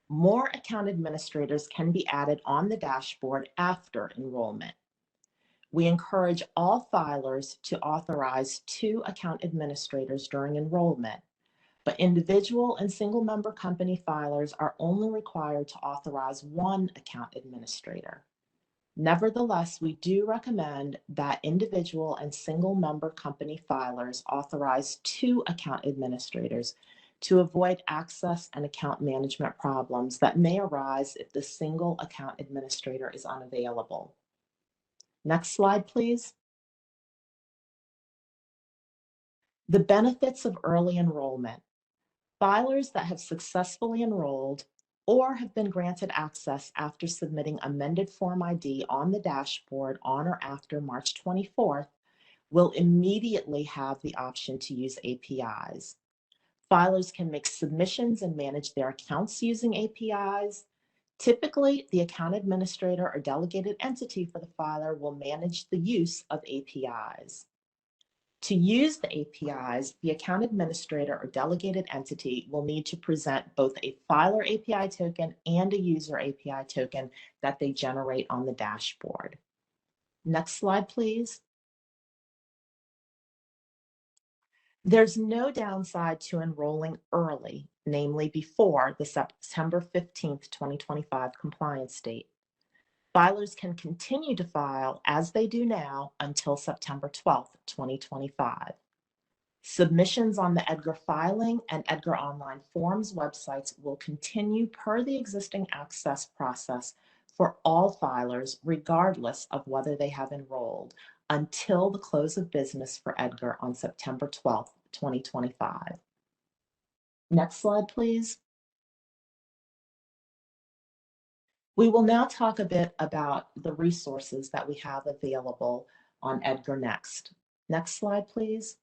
More account administrators can be added on the dashboard after enrollment. We encourage all filers to authorize 2 account administrators during enrollment, but individual and single member company filers are only required to authorize 1 account administrator. Nevertheless, we do recommend that individual and single member company filers authorize 2 account administrators to avoid access and account management problems that may arise if the single account administrator is unavailable. Next slide, please. The benefits of early enrollment. Filers that have successfully enrolled or have been granted access after submitting amended Form ID on the dashboard on or after March 24th will immediately have the option to use APIs. Filers can make submissions and manage their accounts using APIs. Typically, the account administrator or delegated entity for the filer will manage the use of APIs. To use the APIs, the account administrator or delegated entity will need to present both a filer API token and a user API token that they generate on the dashboard. Next slide, please. There's no downside to enrolling early, namely before the September 15th, 2025 compliance date. Filers can continue to file as they do now until September 12th, 2025. Submissions on the EDGAR filing and EDGAR Online Forms websites will continue per the existing access process for all filers, regardless of whether they have enrolled, until the close of business for EDGAR on September 12th, 2025. Next slide, please. We will now talk a bit about the resources that we have available on EDGAR Next. Next slide, please.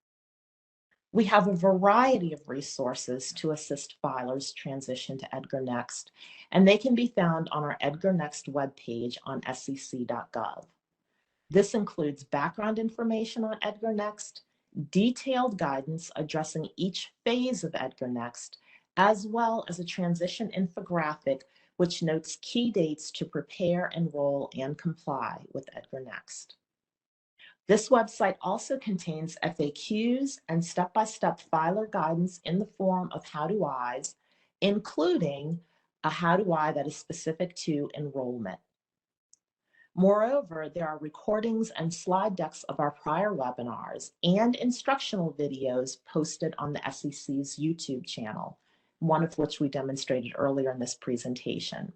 We have a variety of resources to assist filers transition to EDGAR Next, and they can be found on our EDGAR Next webpage on sec.gov. This includes background information on EDGAR Next, detailed guidance addressing each phase of EDGAR Next, as well as a transition infographic which notes key dates to prepare, enroll, and comply with EDGAR Next. This website also contains FAQs and step-by-step filer guidance in the form of how-to-Is, including a how-to-I that is specific to enrollment. Moreover, there are recordings and slide decks of our prior webinars and instructional videos posted on the SEC's YouTube channel, one of which we demonstrated earlier in this presentation.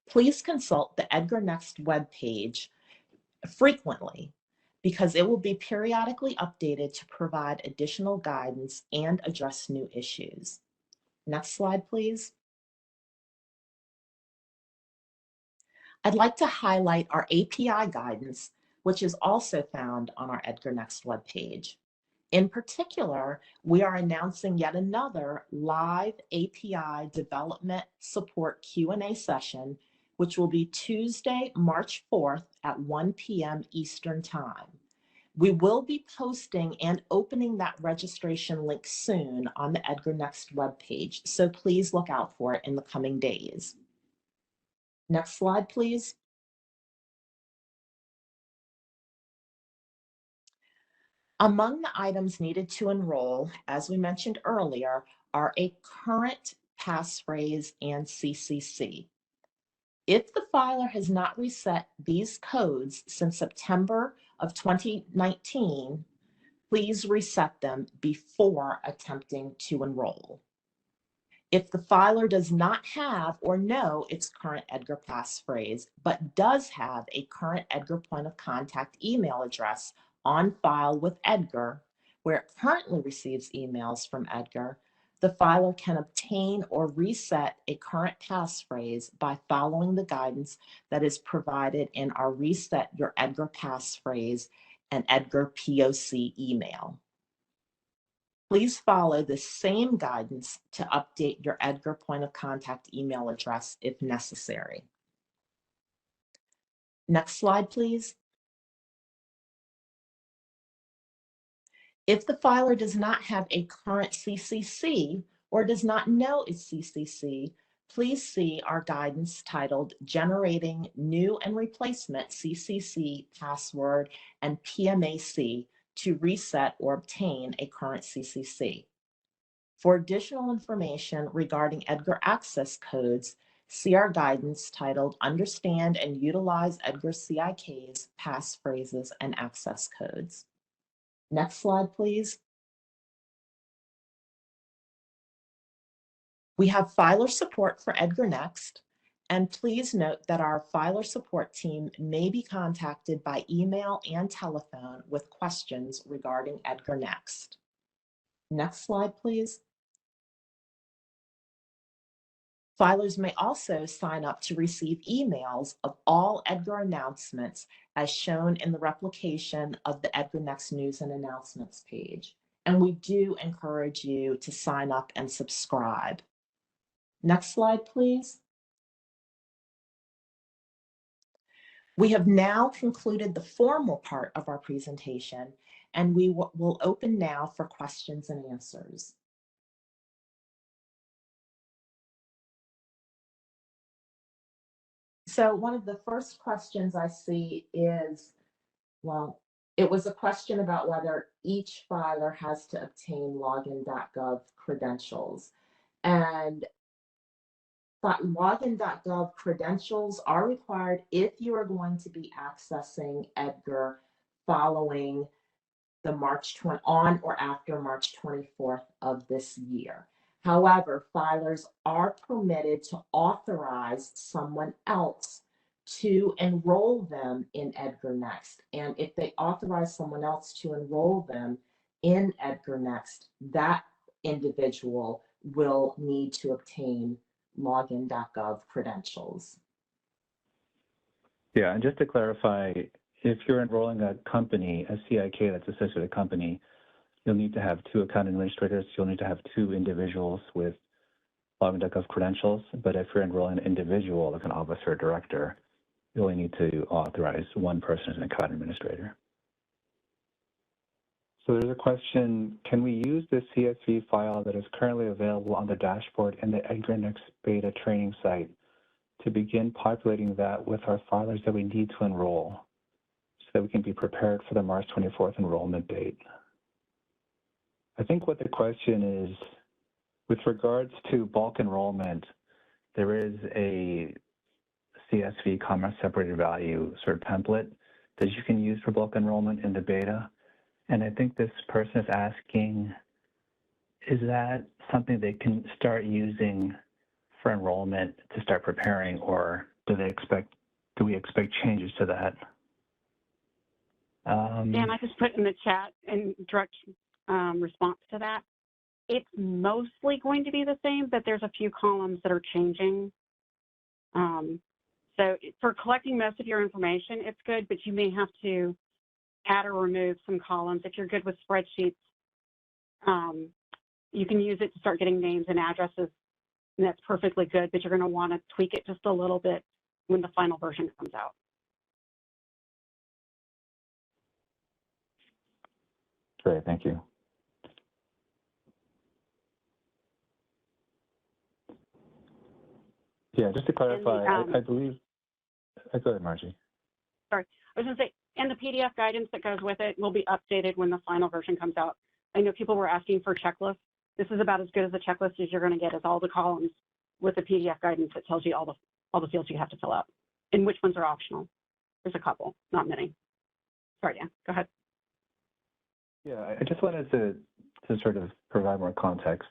Please consult the EDGAR Next webpage frequently, because it will be periodically updated to provide additional guidance and address new issues. Next slide, please. I'd like to highlight our API guidance, which is also found on our EDGAR Next webpage. In particular, we are announcing yet another live API development support Q&A session, which will be Tuesday, March 4th at 1 p.m. Eastern Time. We will be posting and opening that registration link soon on the EDGAR Next webpage, so please look out for it in the coming days. Next slide, please. Among the items needed to enroll, as we mentioned earlier, are a current passphrase and CCC. If the filer has not reset these codes since September of 2019, please reset them before attempting to enroll. If the filer does not have or know its current EDGAR passphrase, but does have a current EDGAR point of contact email address on file with EDGAR, where it currently receives emails from EDGAR, the filer can obtain or reset a current passphrase by following the guidance that is provided in our Reset Your EDGAR Passphrase and EDGAR POC email. Please follow the same guidance to update your EDGAR point of contact email address if necessary. Next slide, please. If the filer does not have a current CCC or does not know its CCC, please see our guidance titled Generating New and Replacement CCC Password and PMAC to reset or obtain a current CCC. For additional information regarding EDGAR access codes, see our guidance titled Understand and Utilize EDGAR CIKs, Passphrases, and Access Codes. Next slide, please. We have filer support for EDGAR Next, and please note that our filer support team may be contacted by email and telephone with questions regarding EDGAR Next. Next slide, please. Filers may also sign up to receive emails of all EDGAR announcements as shown in the replication of the EDGAR Next News and Announcements page. And we do encourage you to sign up and subscribe. Next slide, please. We have now concluded the formal part of our presentation, and we will open now for questions and answers. So one of the first questions I see is, well, it was a question about whether each filer has to obtain login.gov credentials. And login.gov credentials are required if you are going to be accessing EDGAR following the on or after March 24th of this year. However, filers are permitted to authorize someone else to enroll them in EDGAR Next. And if they authorize someone else to enroll them in EDGAR Next, that individual will need to obtain login.gov credentials. Yeah, and just to clarify, if you're enrolling a company, a CIK that's associated with a company, you'll need to have 2 account administrators. You'll need to have 2 individuals with login.gov credentials. But if you're enrolling an individual, like an officer or director, you only need to authorize 1 person as an account administrator. So there's a question, can we use the CSV file that is currently available on the dashboard in the EDGAR Next beta training site to begin populating that with our filers that we need to enroll so that we can be prepared for the March 24th enrollment date? I think what the question is, with regards to bulk enrollment, there is a CSV, comma separated value sort of template that you can use for bulk enrollment in the beta. And I think this person is asking, is that something they can start using for enrollment to start preparing, or do we expect changes to that? Dan, I just put in the chat in direct response to that. It's mostly going to be the same, but there's a few columns that are changing. So for collecting most of your information, it's good, but you may have to add or remove some columns. If you're good with spreadsheets, you can use it to start getting names and addresses, and that's perfectly good, but you're going to want to tweak it just a little bit when the final version comes out. Great, thank you. Yeah, just to clarify, I believe, go ahead, Margie. Sorry, I was going to say, and the PDF guidance that goes with it will be updated when the final version comes out. I know people were asking for checklists. This is about as good as a checklist as you're going to get, as all the columns with the PDF guidance that tells you all the fields you have to fill out and which ones are optional. There's a couple, not many. Sorry, Dan, go ahead. Yeah, I just wanted to sort of provide more context.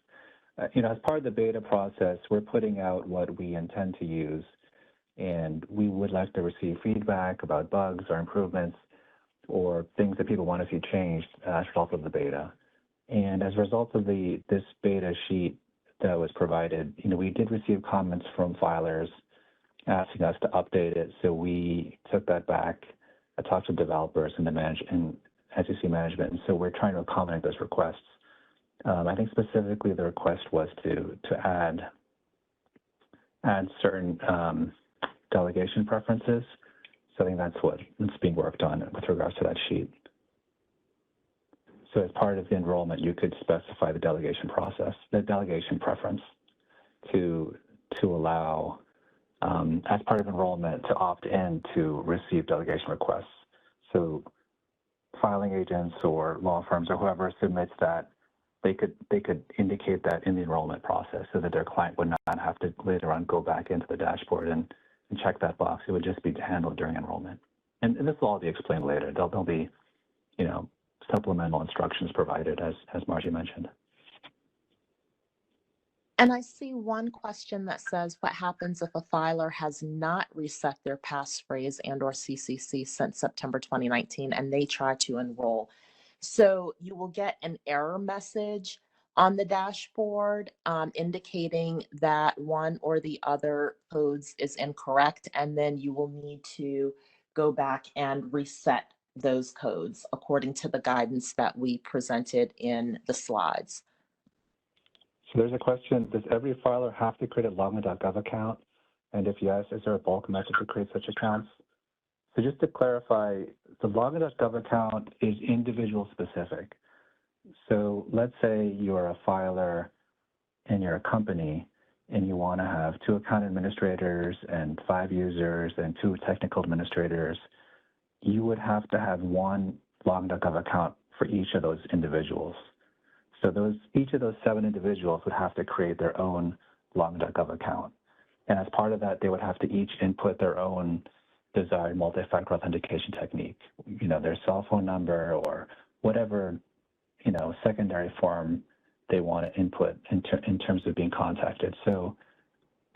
You know, as part of the beta process, we're putting out what we intend to use, and we would like to receive feedback about bugs or improvements or things that people want to see changed as a result of the beta. And as a result of this beta sheet that was provided, you know, we did receive comments from filers asking us to update it, so we took that back. I talked to developers and SEC management, and so we're trying to accommodate those requests. I think specifically the request was to add certain delegation preferences. So I think that's what's being worked on with regards to that sheet. So as part of the enrollment, you could specify the delegation process, the delegation preference to allow, as part of enrollment, to opt in to receive delegation requests. So filing agents or law firms or whoever submits that, they could indicate that in the enrollment process so that their client would not have to later on go back into the dashboard and check that box. It would just be handled during enrollment. And this will all be explained later. There'll be, you know, supplemental instructions provided, as Margie mentioned. And I see one question that says, what happens if a filer has not reset their passphrase and or CCC since September 2019 and they try to enroll? So you will get an error message on the dashboard indicating that one or the other codes is incorrect, and then you will need to go back and reset those codes according to the guidance that we presented in the slides. So there's a question, does every filer have to create a login.gov account? And if yes, is there a bulk method to create such accounts? So just to clarify, the login.gov account is individual specific. So let's say you're a filer and you're a company and you want to have 2 account administrators and 5 users and 2 technical administrators. You would have to have one login.gov account for each of those individuals. So each of those 7 individuals would have to create their own login.gov account. And as part of that, they would have to each input their own desired multi-factor authentication technique, their cell phone number or whatever, secondary form they want to input in terms of being contacted. So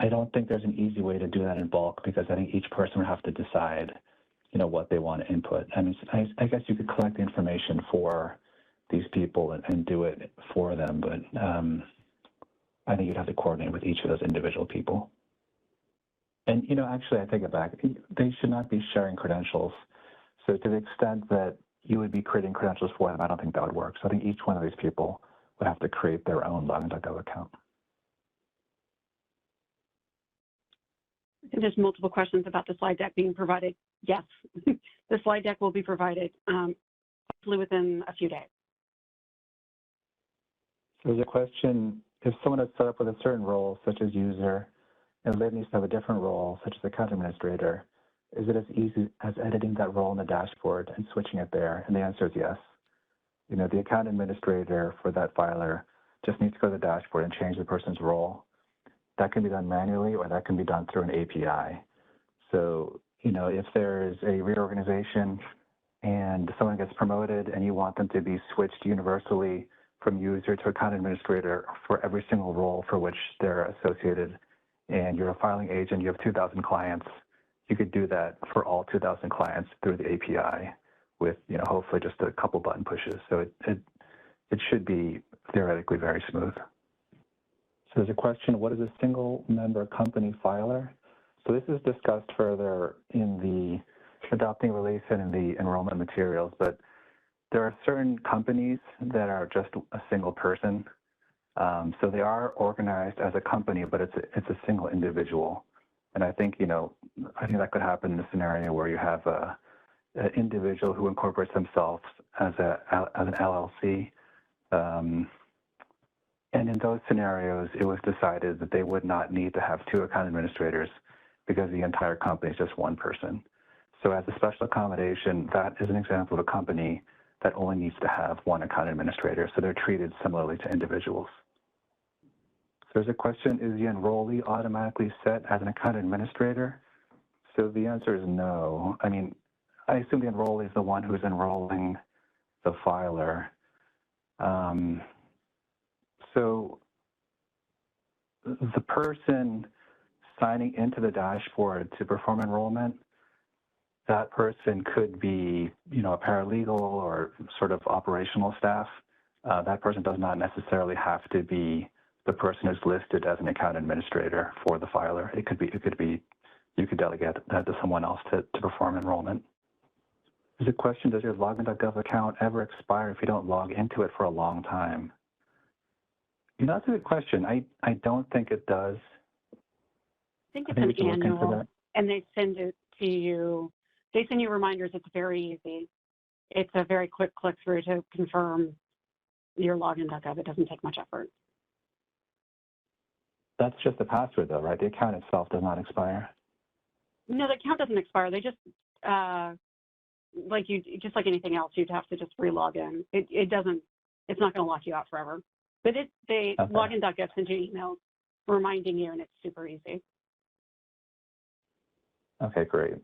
I don't think there's an easy way to do that in bulk, because I think each person would have to decide, what they want to input. I mean, I guess you could collect the information for these people and do it for them, but I think you'd have to coordinate with each of those individual people. And, actually, I take it back. They should not be sharing credentials. So to the extent that you would be creating credentials for them, I don't think that would work. So I think each one of these people would have to create their own login.gov account. And there's multiple questions about the slide deck being provided. Yes, the slide deck will be provided hopefully within a few days. So there's a question, if someone is set up with a certain role, such as user, and later needs to have a different role, such as account administrator, is it as easy as editing that role in the dashboard and switching it there? And the answer is yes. The account administrator for that filer just needs to go to the dashboard and change the person's role. That can be done manually, or that can be done through an API. So, if there's a reorganization and someone gets promoted and you want them to be switched universally from user to account administrator for every single role for which they're associated, and you're a filing agent, you have 2,000 clients, you could do that for all 2,000 clients through the API with, hopefully just a couple button pushes. So it should be theoretically very smooth. So there's a question, what is a single member company filer? So this is discussed further in the adopting release and in the enrollment materials, but there are certain companies that are just a single person. So they are organized as a company, but it's a single individual. And I think, I think that could happen in a scenario where you have an individual who incorporates themselves as an LLC. And in those scenarios, it was decided that they would not need to have 2 account administrators because the entire company is just one person. So as a special accommodation, that is an example of a company that only needs to have 1 account administrator. So they're treated similarly to individuals. So there's a question, is the enrollee automatically set as an account administrator? So the answer is no. I mean, I assume the enrollee is the one who's enrolling the filer. So the person signing into the dashboard to perform enrollment, that person could be, a paralegal or sort of operational staff. That person does not necessarily have to be the person who's listed as an account administrator for the filer. It could be, you could delegate that to someone else to perform enrollment. There's a question, does your login.gov account ever expire if you don't log into it for a long time? That's a good question. I don't think it does. I think it's an annual, and they send it to you. They send you reminders. It's very easy. It's a very quick click through to confirm your login.gov. It doesn't take much effort. That's just the password, though, right? The account itself does not expire. No, the account doesn't expire. They just just like anything else, you'd have to just re-log in. It doesn't. It's not going to lock you out forever. But okay. Login.gov sends you emails reminding you, and it's super easy. Okay, great.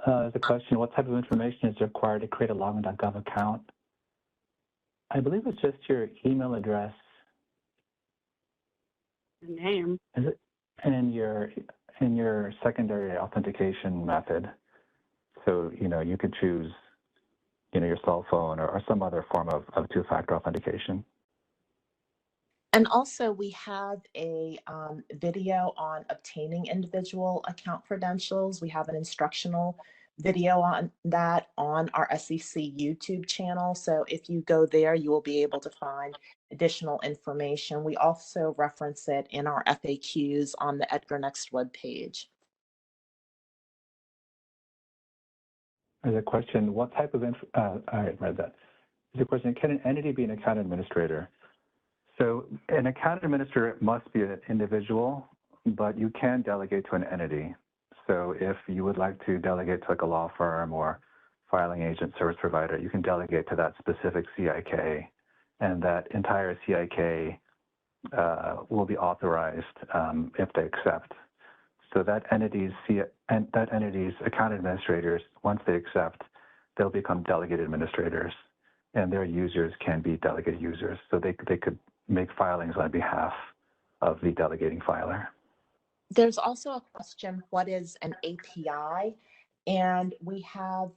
There's a question, what type of information is required to create a login.gov account? I believe it's just your email address. The name. Is it? And your secondary authentication method. So, you could choose, your cell phone or some other form of 2-factor authentication. And also we have a video on obtaining individual account credentials. We have an instructional video on that on our SEC YouTube channel. So if you go there, you will be able to find additional information. We also reference it in our FAQs on the EDGAR Next webpage. There's a question, what type of, I read that. There's a question, can an entity be an account administrator? So an account administrator must be an individual, but you can delegate to an entity. So if you would like to delegate to like a law firm or filing agent service provider, you can delegate to that specific CIK, and that entire CIK will be authorized if they accept. So that entity's account administrators, once they accept, they'll become delegate administrators, and their users can be delegate users. So they could make filings on behalf of the delegating filer. There's also a question, what is an API? And we have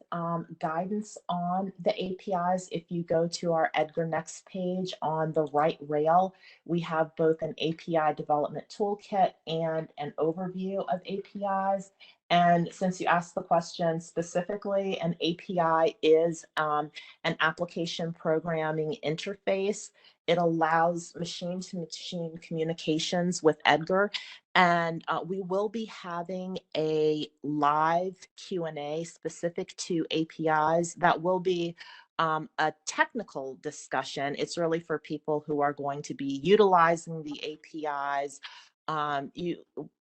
guidance on the APIs. If you go to our EDGAR Next page on the right rail, we have both an API development toolkit and an overview of APIs. And since you asked the question specifically, an API is an application programming interface. It allows machine-to-machine communications with EDGAR. And we will be having a live Q&A specific to APIs. That will be a technical discussion. It's really for people who are going to be utilizing the APIs.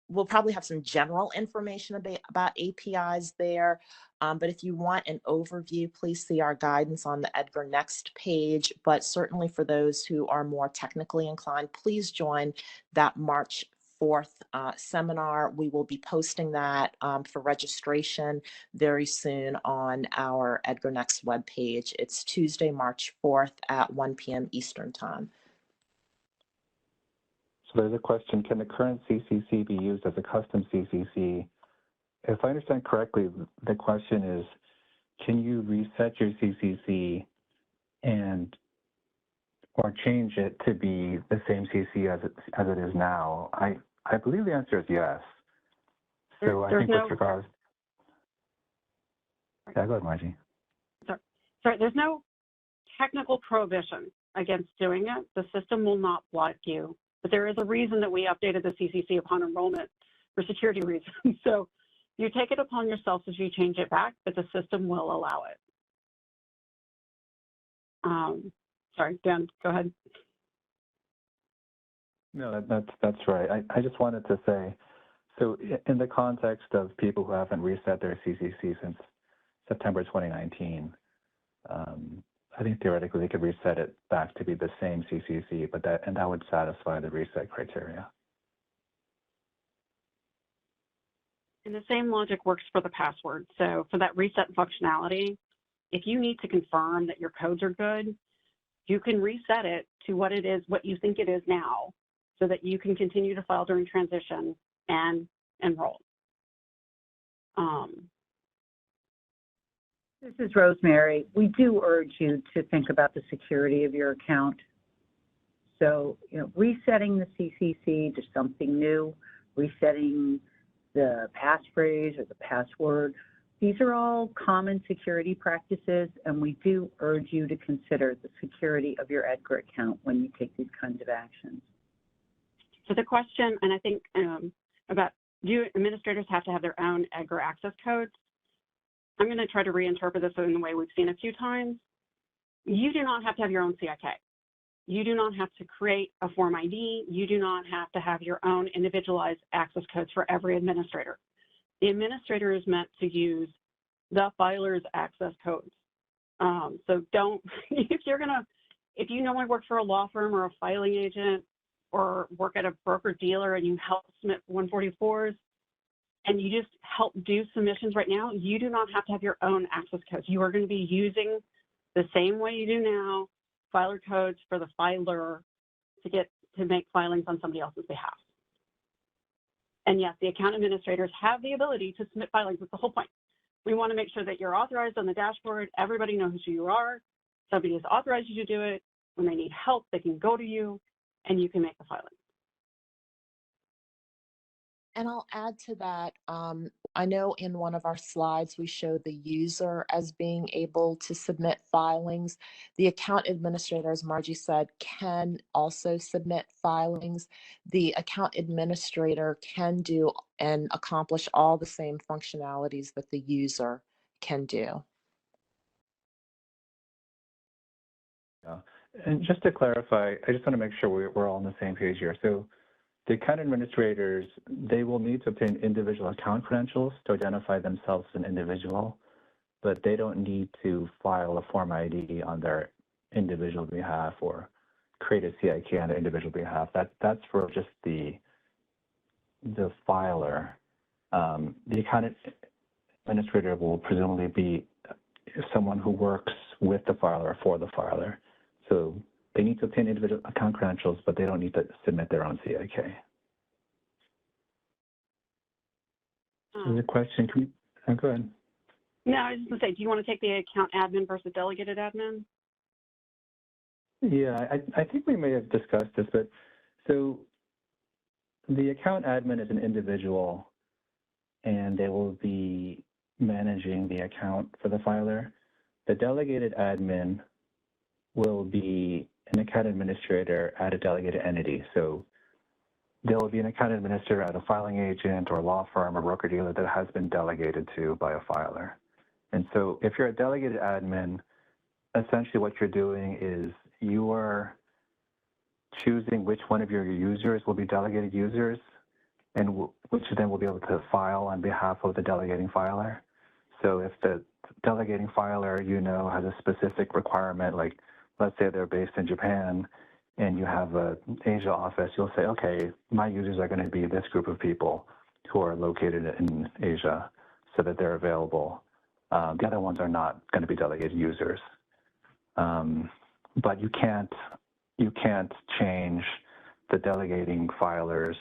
We'll probably have some general information about APIs there. But if you want an overview, please see our guidance on the EDGAR Next page. But certainly for those who are more technically inclined, please join that March 4th seminar. We will be posting that for registration very soon on our EDGAR Next webpage. It's Tuesday, March 4th at 1 p.m. Eastern Time. So there's a question, can the current CCC be used as a custom CCC? If I understand correctly, the question is, can you reset your CCC or change it to be the same CC as it is now? I believe the answer is yes. So I think with regards, yeah, go ahead, Margie. Sorry, there's no technical prohibition against doing it. The system will not block you, but there is a reason that we updated the CCC upon enrollment for security reasons. So you take it upon yourself if you change it back, but the system will allow it. Sorry, Dan, go ahead. No, that's right. I just wanted to say, so in the context of people who haven't reset their CCC since September 2019, I think theoretically they could reset it back to be the same CCC, but that would satisfy the reset criteria. And the same logic works for the password. So for that reset functionality, if you need to confirm that your codes are good, you can reset it to what it is, what you think it is now, so that you can continue to file during transition and enroll. This is Rosemary. We do urge you to think about the security of your account. So, resetting the CCC to something new, resetting the passphrase or the password, these are all common security practices, and we do urge you to consider the security of your EDGAR account when you take these kinds of actions. So the question, and I think about, do administrators have to have their own EDGAR access codes? I'm going to try to reinterpret this in the way we've seen a few times. You do not have to have your own CIK. You do not have to create a Form ID. You do not have to have your own individualized access codes for every administrator. The administrator is meant to use the filer's access codes. So don't, if you normally work for a law firm or a filing agent or work at a broker dealer and you help submit 144s and you just help do submissions right now, you do not have to have your own access codes. You are going to be using the same way you do now, filer codes for the filer to make filings on somebody else's behalf. And yes, the account administrators have the ability to submit filings. That's the whole point. We want to make sure that you're authorized on the dashboard. Everybody knows who you are. Somebody has authorized you to do it. When they need help, they can go to you and you can make the filing. And I'll add to that, I know in one of our slides we showed the user as being able to submit filings. The account administrator, as Margie said, can also submit filings. The account administrator can do and accomplish all the same functionalities that the user can do. Yeah. And just to clarify, I just want to make sure we're all on the same page here. So the account administrators, they will need to obtain individual account credentials to identify themselves as an individual. but they don't need to file a Form ID on their individual behalf or create a CIK on their individual behalf. That's for just the filer. The account administrator will presumably be someone who works with the filer or for the filer. So they need to obtain individual account credentials, but they don't need to submit their own CIK. There's a question. Can we, go ahead. No, I was just going to say, do you want to take the account admin versus delegated admin? Yeah, I think we may have discussed this, but so the account admin is an individual, and they will be managing the account for the filer. The delegated admin will be an account administrator at a delegated entity. So there will be an account administrator at a filing agent or law firm or broker-dealer that has been delegated to by a filer. And so if you're a delegated admin, essentially what you're doing is you are choosing which one of your users will be delegated users, and which then will be able to file on behalf of the delegating filer. So if the delegating filer, has a specific requirement, like let's say they're based in Japan and you have an Asia office, you'll say, okay, my users are going to be this group of people who are located in Asia so that they're available. The other ones are not going to be delegated users. But you can't change the delegating filer's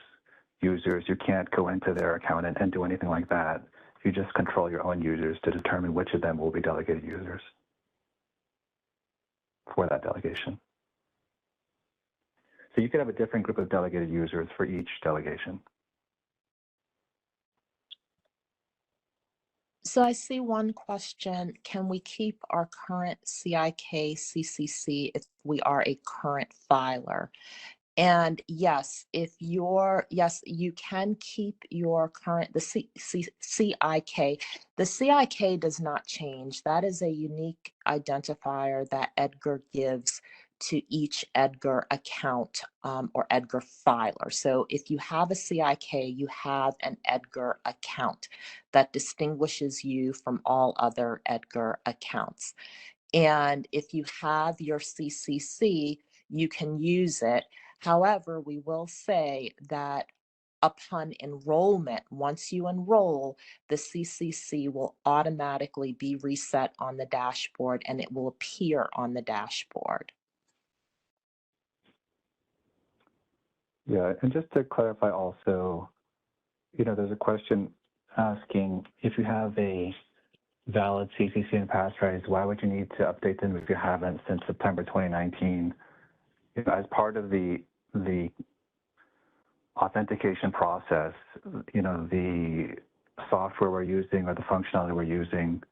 users. You can't go into their account and do anything like that. You just control your own users to determine which of them will be delegated users for that delegation. So you could have a different group of delegated users for each delegation. So I see one question, can we keep our current CIK CCC if we are a current filer? And yes, you can keep your current, the CIK. The CIK does not change. That is a unique identifier that EDGAR gives to each EDGAR account or EDGAR filer. So if you have a CIK, you have an EDGAR account that distinguishes you from all other EDGAR accounts. And if you have your CCC, you can use it. However, we will say that upon enrollment, once you enroll, the CCC will automatically be reset on the dashboard and it will appear on the dashboard. Yeah, and just to clarify also, there's a question asking if you have a valid CCC and passphrase, why would you need to update them if you haven't since September 2019? As part of the authentication process, the software we're using or the functionality we're using,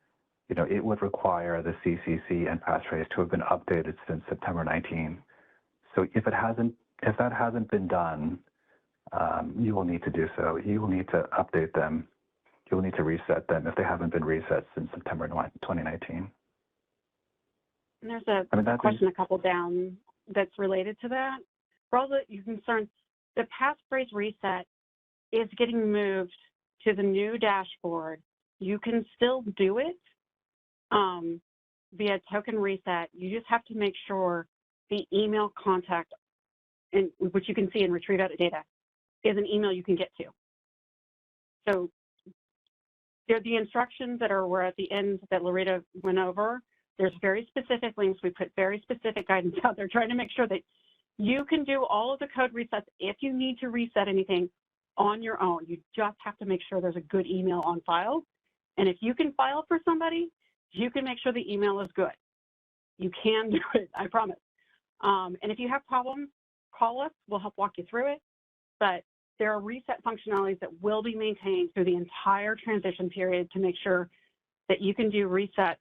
it would require the CCC and passphrase to have been updated since September 19. So if that hasn't been done, you will need to do so. You will need to update them. You will need to reset them if they haven't been reset since September 2019. And there's a question a couple down that's related to that. For all that you're concerned, the passphrase reset is getting moved to the new dashboard. You can still do it via token reset. You just have to make sure the email contact, which you can see in retrieve data, is an email you can get to. So they're the instructions that were at the end that Loretta went over. There's very specific links. We put very specific guidance out there trying to make sure that you can do all of the code resets if you need to reset anything on your own. You just have to make sure there's a good email on file. And if you can file for somebody, you can make sure the email is good. You can do it, I promise. And if you have problems, call us. We'll help walk you through it. But there are reset functionalities that will be maintained through the entire transition period to make sure that you can do resets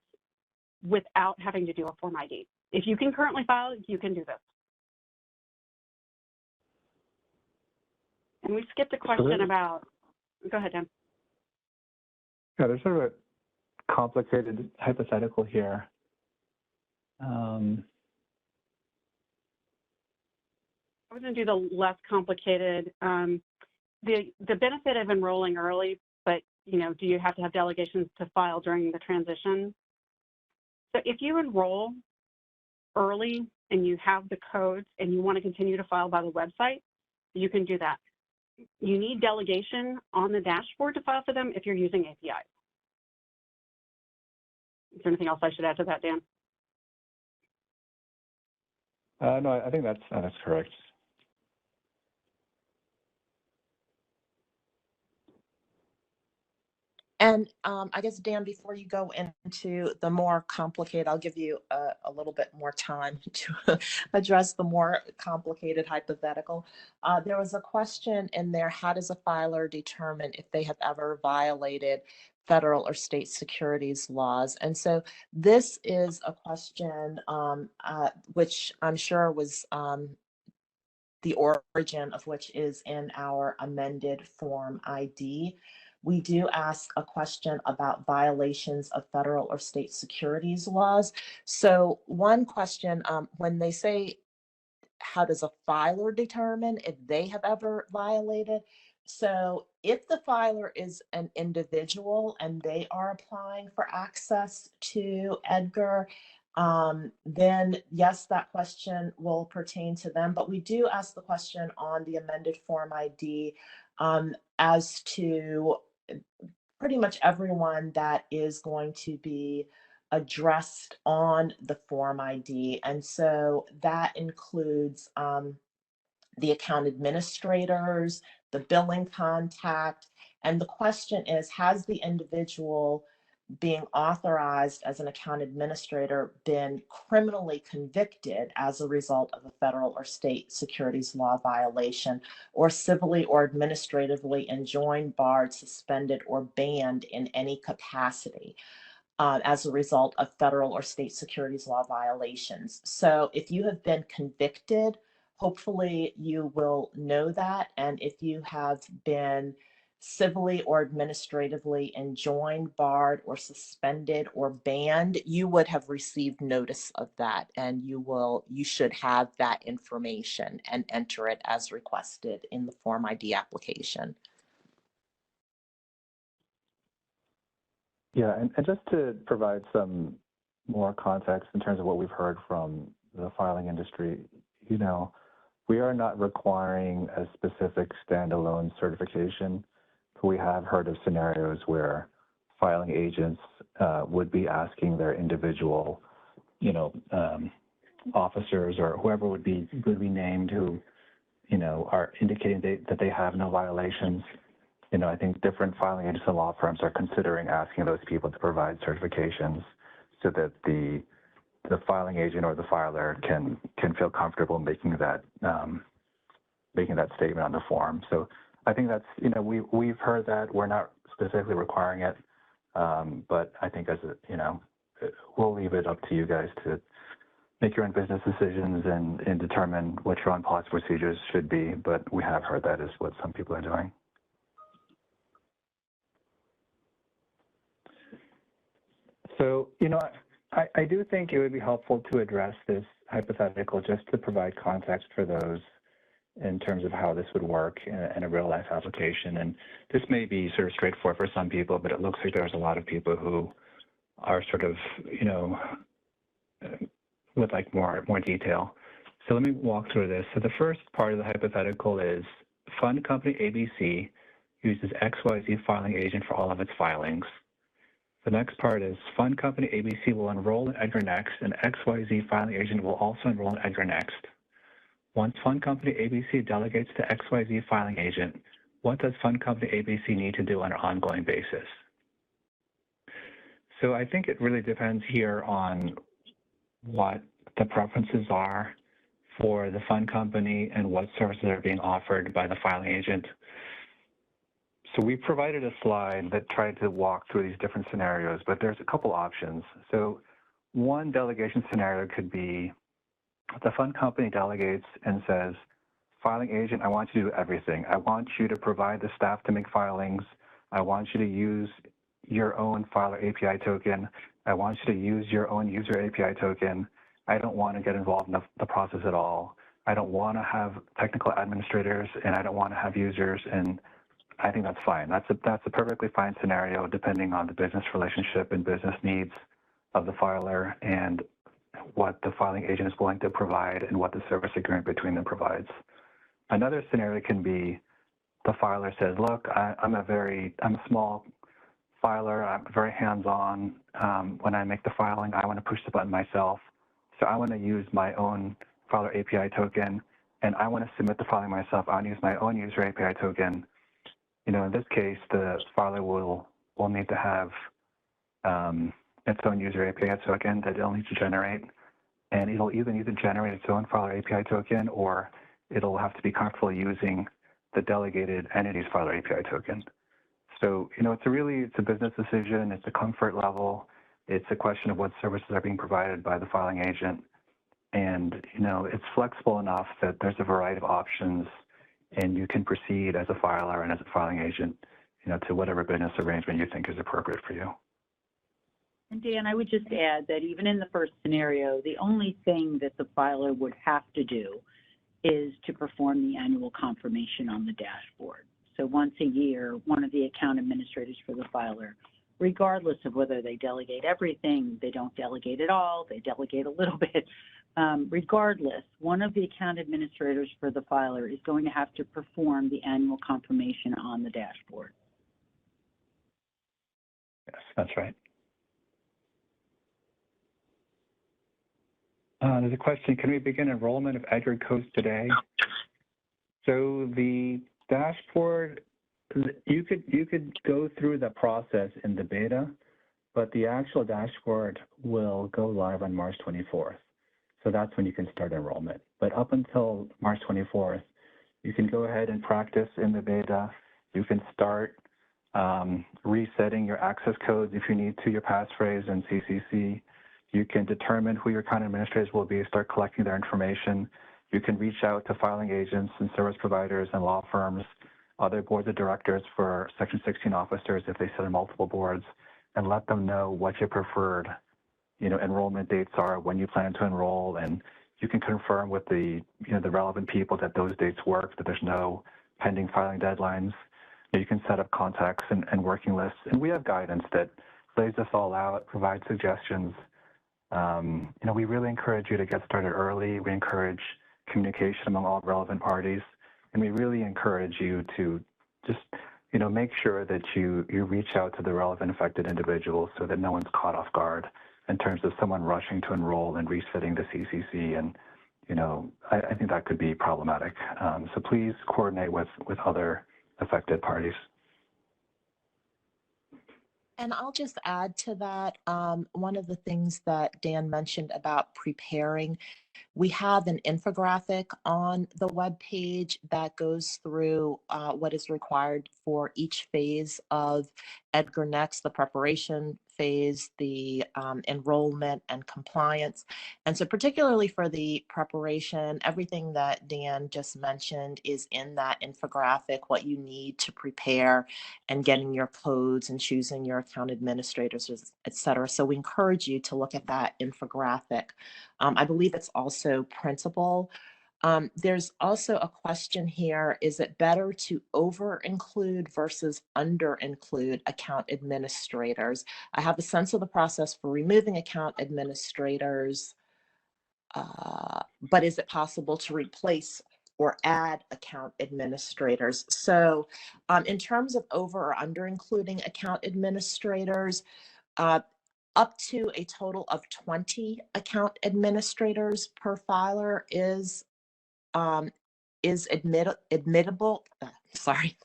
without having to do a Form ID. If you can currently file, you can do this. And we skipped a question about, go ahead, Dan. Yeah, there's sort of a complicated hypothetical here. I was going to do the less complicated. The benefit of enrolling early, but you know, do you have to have delegations to file during the transition? So if you enroll early and you have the codes and you want to continue to file by the website, you can do that. You need delegation on the dashboard to file for them if you're using APIs. Is there anything else I should add to that, Dan? No, I think that's correct. And I guess, Dan, before you go into the more complicated, I'll give you a little bit more time to address the more complicated hypothetical. There was a question in there, how does a filer determine if they have ever violated federal or state securities laws? And so this is a question which I'm sure was the origin of which is in our amended Form ID. We do ask a question about violations of federal or state securities laws. So one question, when they say, how does a filer determine if they have ever violated? So if the filer is an individual and they are applying for access to EDGAR, then yes, that question will pertain to them. But we do ask the question on the amended Form ID as to pretty much everyone that is going to be addressed on the Form ID. And so that includes the account administrators, the billing contact. And the question is, has the individual being authorized as an account administrator been criminally convicted as a result of a federal or state securities law violation, or civilly or administratively enjoined, barred, suspended, or banned in any capacity as a result of federal or state securities law violations? So if you have been convicted, hopefully you will know that. And if you have been civilly or administratively enjoined, barred, or suspended, or banned, you would have received notice of that, and you should have that information and enter it as requested in the Form ID application. Yeah, and just to provide some more context in terms of what we've heard from the filing industry, you know, we are not requiring a specific standalone certification. We have heard of scenarios where filing agents would be asking their individual, you know, officers or whoever would be named who, you know, are indicating that they have no violations. You know, I think different filing agents and law firms are considering asking those people to provide certifications so that the filing agent or the filer can feel comfortable making that statement on the form. So I think that's, you know, we've heard that. We're not specifically requiring it, but I think you know, we'll leave it up to you guys to make your own business decisions and determine what your own policy procedures should be. But we have heard that is what some people are doing. So, you know, I do think it would be helpful to address this hypothetical just to provide context for those in terms of how this would work in a real-life application. And this may be sort of straightforward for some people, but it looks like there's a lot of people who are sort of, you know, would like more detail. So let me walk through this. So the first part of the hypothetical is fund company ABC uses XYZ filing agent for all of its filings. The next part is fund company ABC will enroll in EDGAR Next, and XYZ filing agent will also enroll in EDGAR Next. Once fund company ABC delegates to XYZ filing agent, what does fund company ABC need to do on an ongoing basis? So I think it really depends here on what the preferences are for the fund company and what services are being offered by the filing agent. So we provided a slide that tried to walk through these different scenarios, but there's a couple options. So one delegation scenario could be the fund company delegates and says, filing agent, I want you to do everything. I want you to provide the staff to make filings. I want you to use your own filer API token. I want you to use your own user API token. I don't want to get involved in the process at all. I don't want to have technical administrators, and I don't want to have users, and I think that's fine. That's a perfectly fine scenario depending on the business relationship and business needs of the filer and what the filing agent is willing to provide and what the service agreement between them provides. Another scenario can be the filer says, look, I'm a small filer, I'm very hands-on. When I make the filing, I want to push the button myself. So I want to use my own filer API token, and I want to submit the filing myself. I want to use my own user API token. In this case, the filer will need to have its own user API token that it'll need to generate, and it'll either need to generate its own filer API token, or it'll have to be comfortable using the delegated entity's filer API token. So, it's a business decision. It's a comfort level. It's a question of what services are being provided by the filing agent, and it's flexible enough that there's a variety of options, and you can proceed as a filer and as a filing agent, to whatever business arrangement you think is appropriate for you. And Dan, I would just add that even in the first scenario, the only thing that the filer would have to do is to perform the annual confirmation on the dashboard. So once a year, one of the account administrators for the filer, regardless of whether they delegate everything, they don't delegate at all, they delegate a little bit, regardless, one of the account administrators for the filer is going to have to perform the annual confirmation on the dashboard. Yes, that's right. There's a question, can we begin enrollment of EDGAR codes today? So the dashboard, you could go through the process in the beta, but the actual dashboard will go live on March 24th. So that's when you can start enrollment. But up until March 24th, you can go ahead and practice in the beta. You can start resetting your access codes if you need to, your passphrase and CCC. You can determine who your account administrators will be, start collecting their information. You can reach out to filing agents and service providers and law firms, other boards of directors for Section 16 officers if they sit on multiple boards, and let them know what your preferred enrollment dates are, when you plan to enroll, and you can confirm with the relevant people that those dates work, that there's no pending filing deadlines. You can set up contacts and working lists, and we have guidance that lays this all out, provides suggestions. We really encourage you to get started early. We encourage communication among all relevant parties, and we really encourage you to just make sure that you reach out to the relevant affected individuals so that no one's caught off guard in terms of someone rushing to enroll and resetting the CCC, and I think that could be problematic. So please coordinate with other affected parties. And I'll just add to that, one of the things that Dan mentioned about preparing, we have an infographic on the webpage that goes through what is required for each phase of EDGAR Next, the preparation phase, the enrollment and compliance. And so particularly for the preparation, everything that Dan just mentioned is in that infographic, what you need to prepare and getting your codes and choosing your account administrators, et cetera. So we encourage you to look at that infographic. I believe it's also printable. There's also a question here, is it better to over-include versus under-include account administrators? I have a sense of the process for removing account administrators, but is it possible to replace or add account administrators? So in terms of over or under-including account administrators, up to a total of 20 account administrators per filer is admittable. Sorry.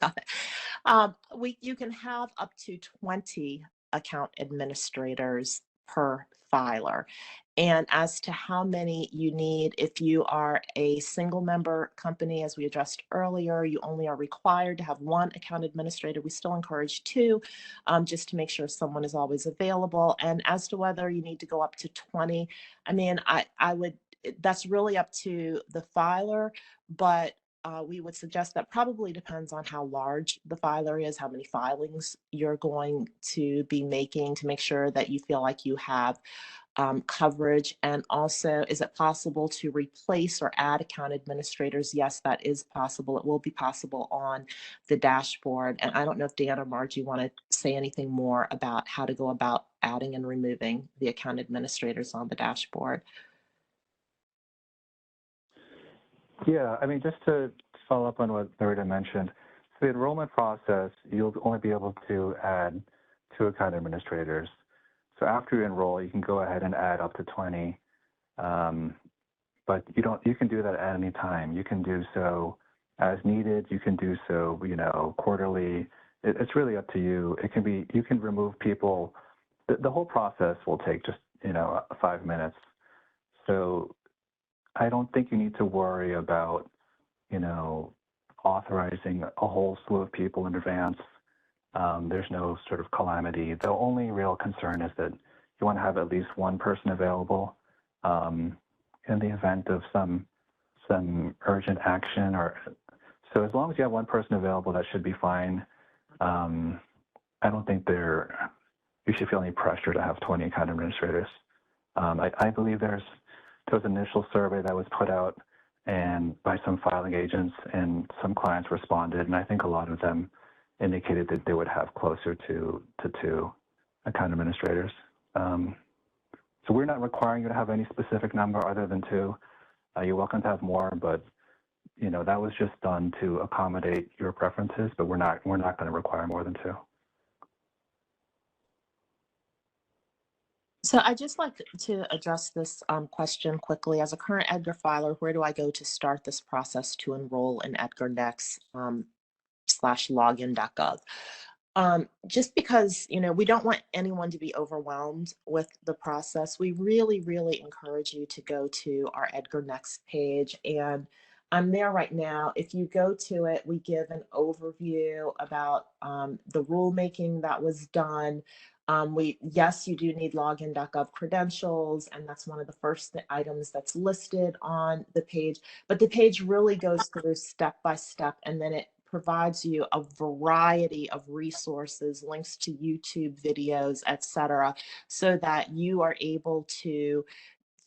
You can have up to 20 account administrators per filer. And as to how many you need, if you are a single member company, as we addressed earlier, you only are required to have one account administrator. We still encourage two, just to make sure someone is always available. And as to whether you need to go up to 20, I mean, I would, that's really up to the filer, but we would suggest that probably depends on how large the filer is, how many filings you're going to be making, to make sure that you feel like you have coverage? And also, is it possible to replace or add account administrators? Yes, that is possible. It will be possible on the dashboard. And I don't know if Dan or Margie want to say anything more about how to go about adding and removing the account administrators on the dashboard. Yeah, I mean, just to follow up on what Loretta mentioned, so the enrollment process, you'll only be able to add 2 account administrators. So after you enroll, you can go ahead and add up to 20, but you can do that at any time. You can do so as needed. You can do so, quarterly. It's really up to you. It can be, you can remove people. The whole process will take just, 5 minutes. So I don't think you need to worry about, authorizing a whole slew of people in advance. There's no sort of calamity. The only real concern is that you want to have at least one person available in the event of some urgent action. So as long as you have one person available, that should be fine. I don't think you should feel any pressure to have 20 account administrators. I believe there was an initial survey that was put out and by some filing agents, and some clients responded, and I think a lot of them indicated that they would have closer to 2 account administrators. So we're not requiring you to have any specific number other than 2. You're welcome to have more, but that was just done to accommodate your preferences, but we're not going to require more than 2. So I'd just like to address this question quickly. As a current EDGAR filer, where do I go to start this process to enroll in EDGAR Next /login.gov? Just because, we don't want anyone to be overwhelmed with the process, we really, really encourage you to go to our EDGAR Next page. And I'm there right now. If you go to it, we give an overview about the rulemaking that was done. Yes, you do need login.gov credentials, and that's one of the first items that's listed on the page. But the page really goes through step by step, and then it provides you a variety of resources, links to YouTube videos, etc., so that you are able to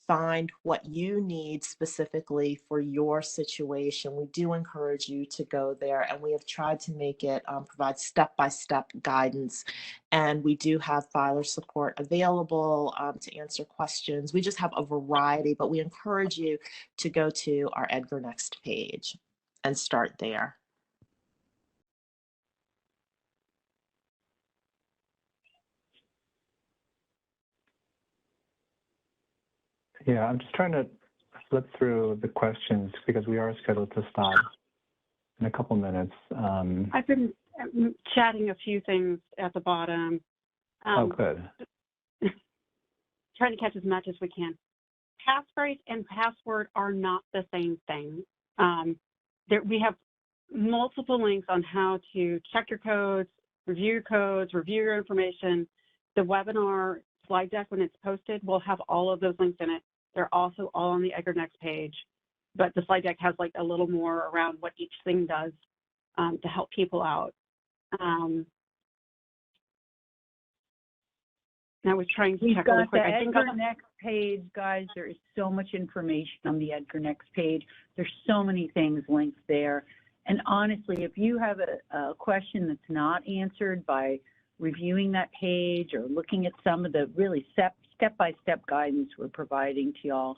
find what you need specifically for your situation. We do encourage you to go there, and we have tried to make it provide step-by-step guidance. And we do have filer support available to answer questions. We just have a variety, but we encourage you to go to our EDGAR Next page and start there. Yeah, I'm just trying to flip through the questions because we are scheduled to stop in a couple minutes. I've been chatting a few things at the bottom. Oh, good. Trying to catch as much as we can. Passphrase and password are not the same thing. We have multiple links on how to check your codes, review your information. The webinar slide deck, when it's posted, will have all of those links in it. They're also all on the EDGAR Next page, but the slide deck has like a little more around what each thing does to help people out. I was trying to check really quick. We've got the EDGAR Next page, guys. There is so much information on the EDGAR Next page. There's so many things linked there. And honestly, if you have a question that's not answered by reviewing that page or looking at some of the really step-by-step guidance we're providing to y'all,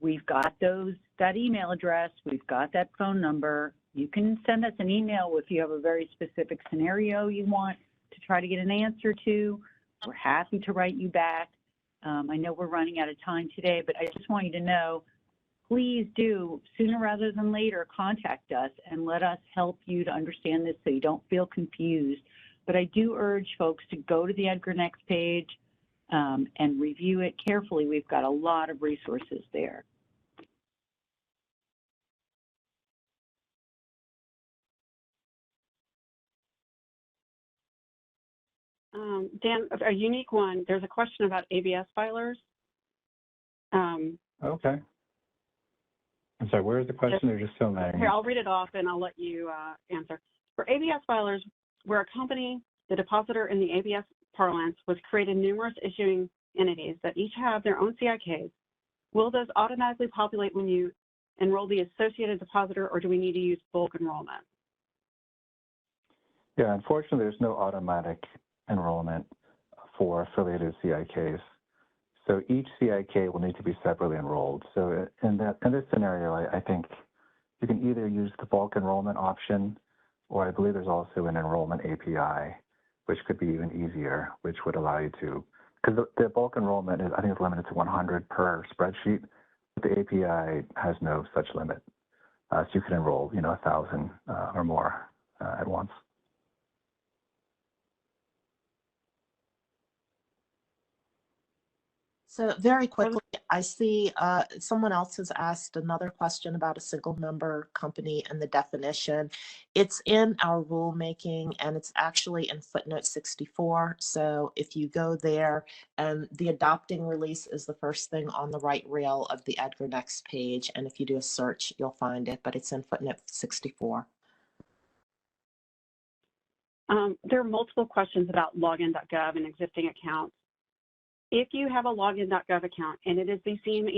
we've got that email address, we've got that phone number. You can send us an email if you have a very specific scenario you want to try to get an answer to. We're happy to write you back. I know we're running out of time today, but I just want you to know, please do, sooner rather than later, contact us and let us help you to understand this so you don't feel confused. But I do urge folks to go to the EDGAR Next page and review it carefully. We've got a lot of resources there. Dan, a unique one, there's a question about ABS filers. Okay. I'm sorry, where is the question? There's just so many. Here, I'll read it off and I'll let you answer. For ABS filers, where a company, the depositor in the ABS parlance, was created numerous issuing entities that each have their own CIKs, will those automatically populate when you enroll the associated depositor, or do we need to use bulk enrollment? Yeah, unfortunately, there's no automatic enrollment for affiliated CIKs. So each CIK will need to be separately enrolled. So in this scenario, I think you can either use the bulk enrollment option, or I believe there's also an enrollment API, which could be even easier, which would allow you to, because the bulk enrollment is, I think it's limited to 100 per spreadsheet, but the API has no such limit. So you can enroll, 1,000 or more at once. So very quickly, I see someone else has asked another question about a single member company and the definition. It's in our rulemaking and it's actually in footnote 64. So if you go there, and the adopting release is the first thing on the right rail of the EDGAR Next page. And if you do a search, you'll find it, but it's in footnote 64. There are multiple questions about login.gov and existing accounts. If you have a login.gov account and it is the same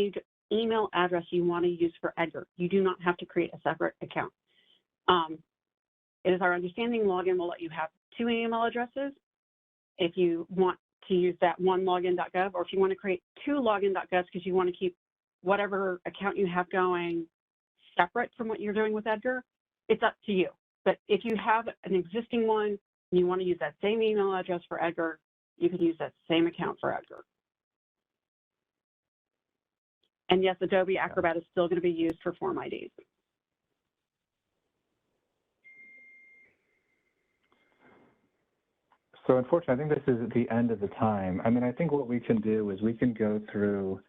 email address you want to use for EDGAR, you do not have to create a separate account. It is our understanding login will let you have 2 email addresses if you want to use that one login.gov, or if you want to create 2 login.govs because you want to keep whatever account you have going separate from what you're doing with EDGAR, it's up to you. But if you have an existing one and you want to use that same email address for EDGAR, you can use that same account for EDGAR. And yes, Adobe Acrobat is still going to be used for Form IDs. So unfortunately, I think this is the end of the time. I mean, I think what we can do is we can go through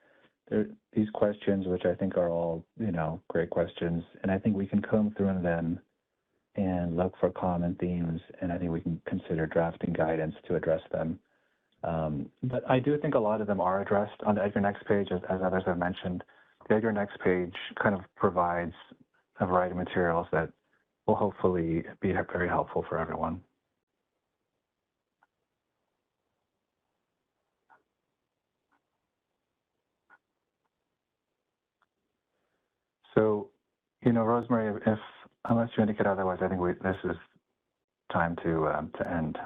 these questions, which I think are all, great questions. And I think we can comb through them and look for common themes. And I think we can consider drafting guidance to address them. But I do think a lot of them are addressed on the EDGAR Next page, as others have mentioned. The EDGAR Next page kind of provides a variety of materials that will hopefully be very helpful for everyone. So, Rosemary, unless you indicate otherwise, I think this is time to end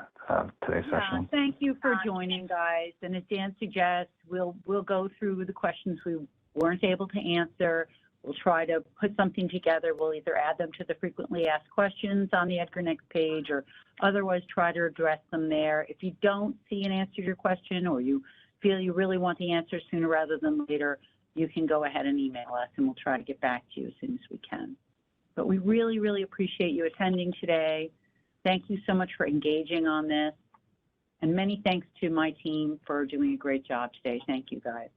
today's session. Thank you for joining, guys. And as Dan suggests, we'll go through the questions we weren't able to answer. We'll try to put something together. We'll either add them to the frequently asked questions on the EDGAR Next page, or otherwise try to address them there. If you don't see an answer to your question, or you feel you really want the answer sooner rather than later, you can go ahead and email us, and we'll try to get back to you as soon as we can. But we really, really appreciate you attending today. Thank you so much for engaging on this. And many thanks to my team for doing a great job today. Thank you, guys.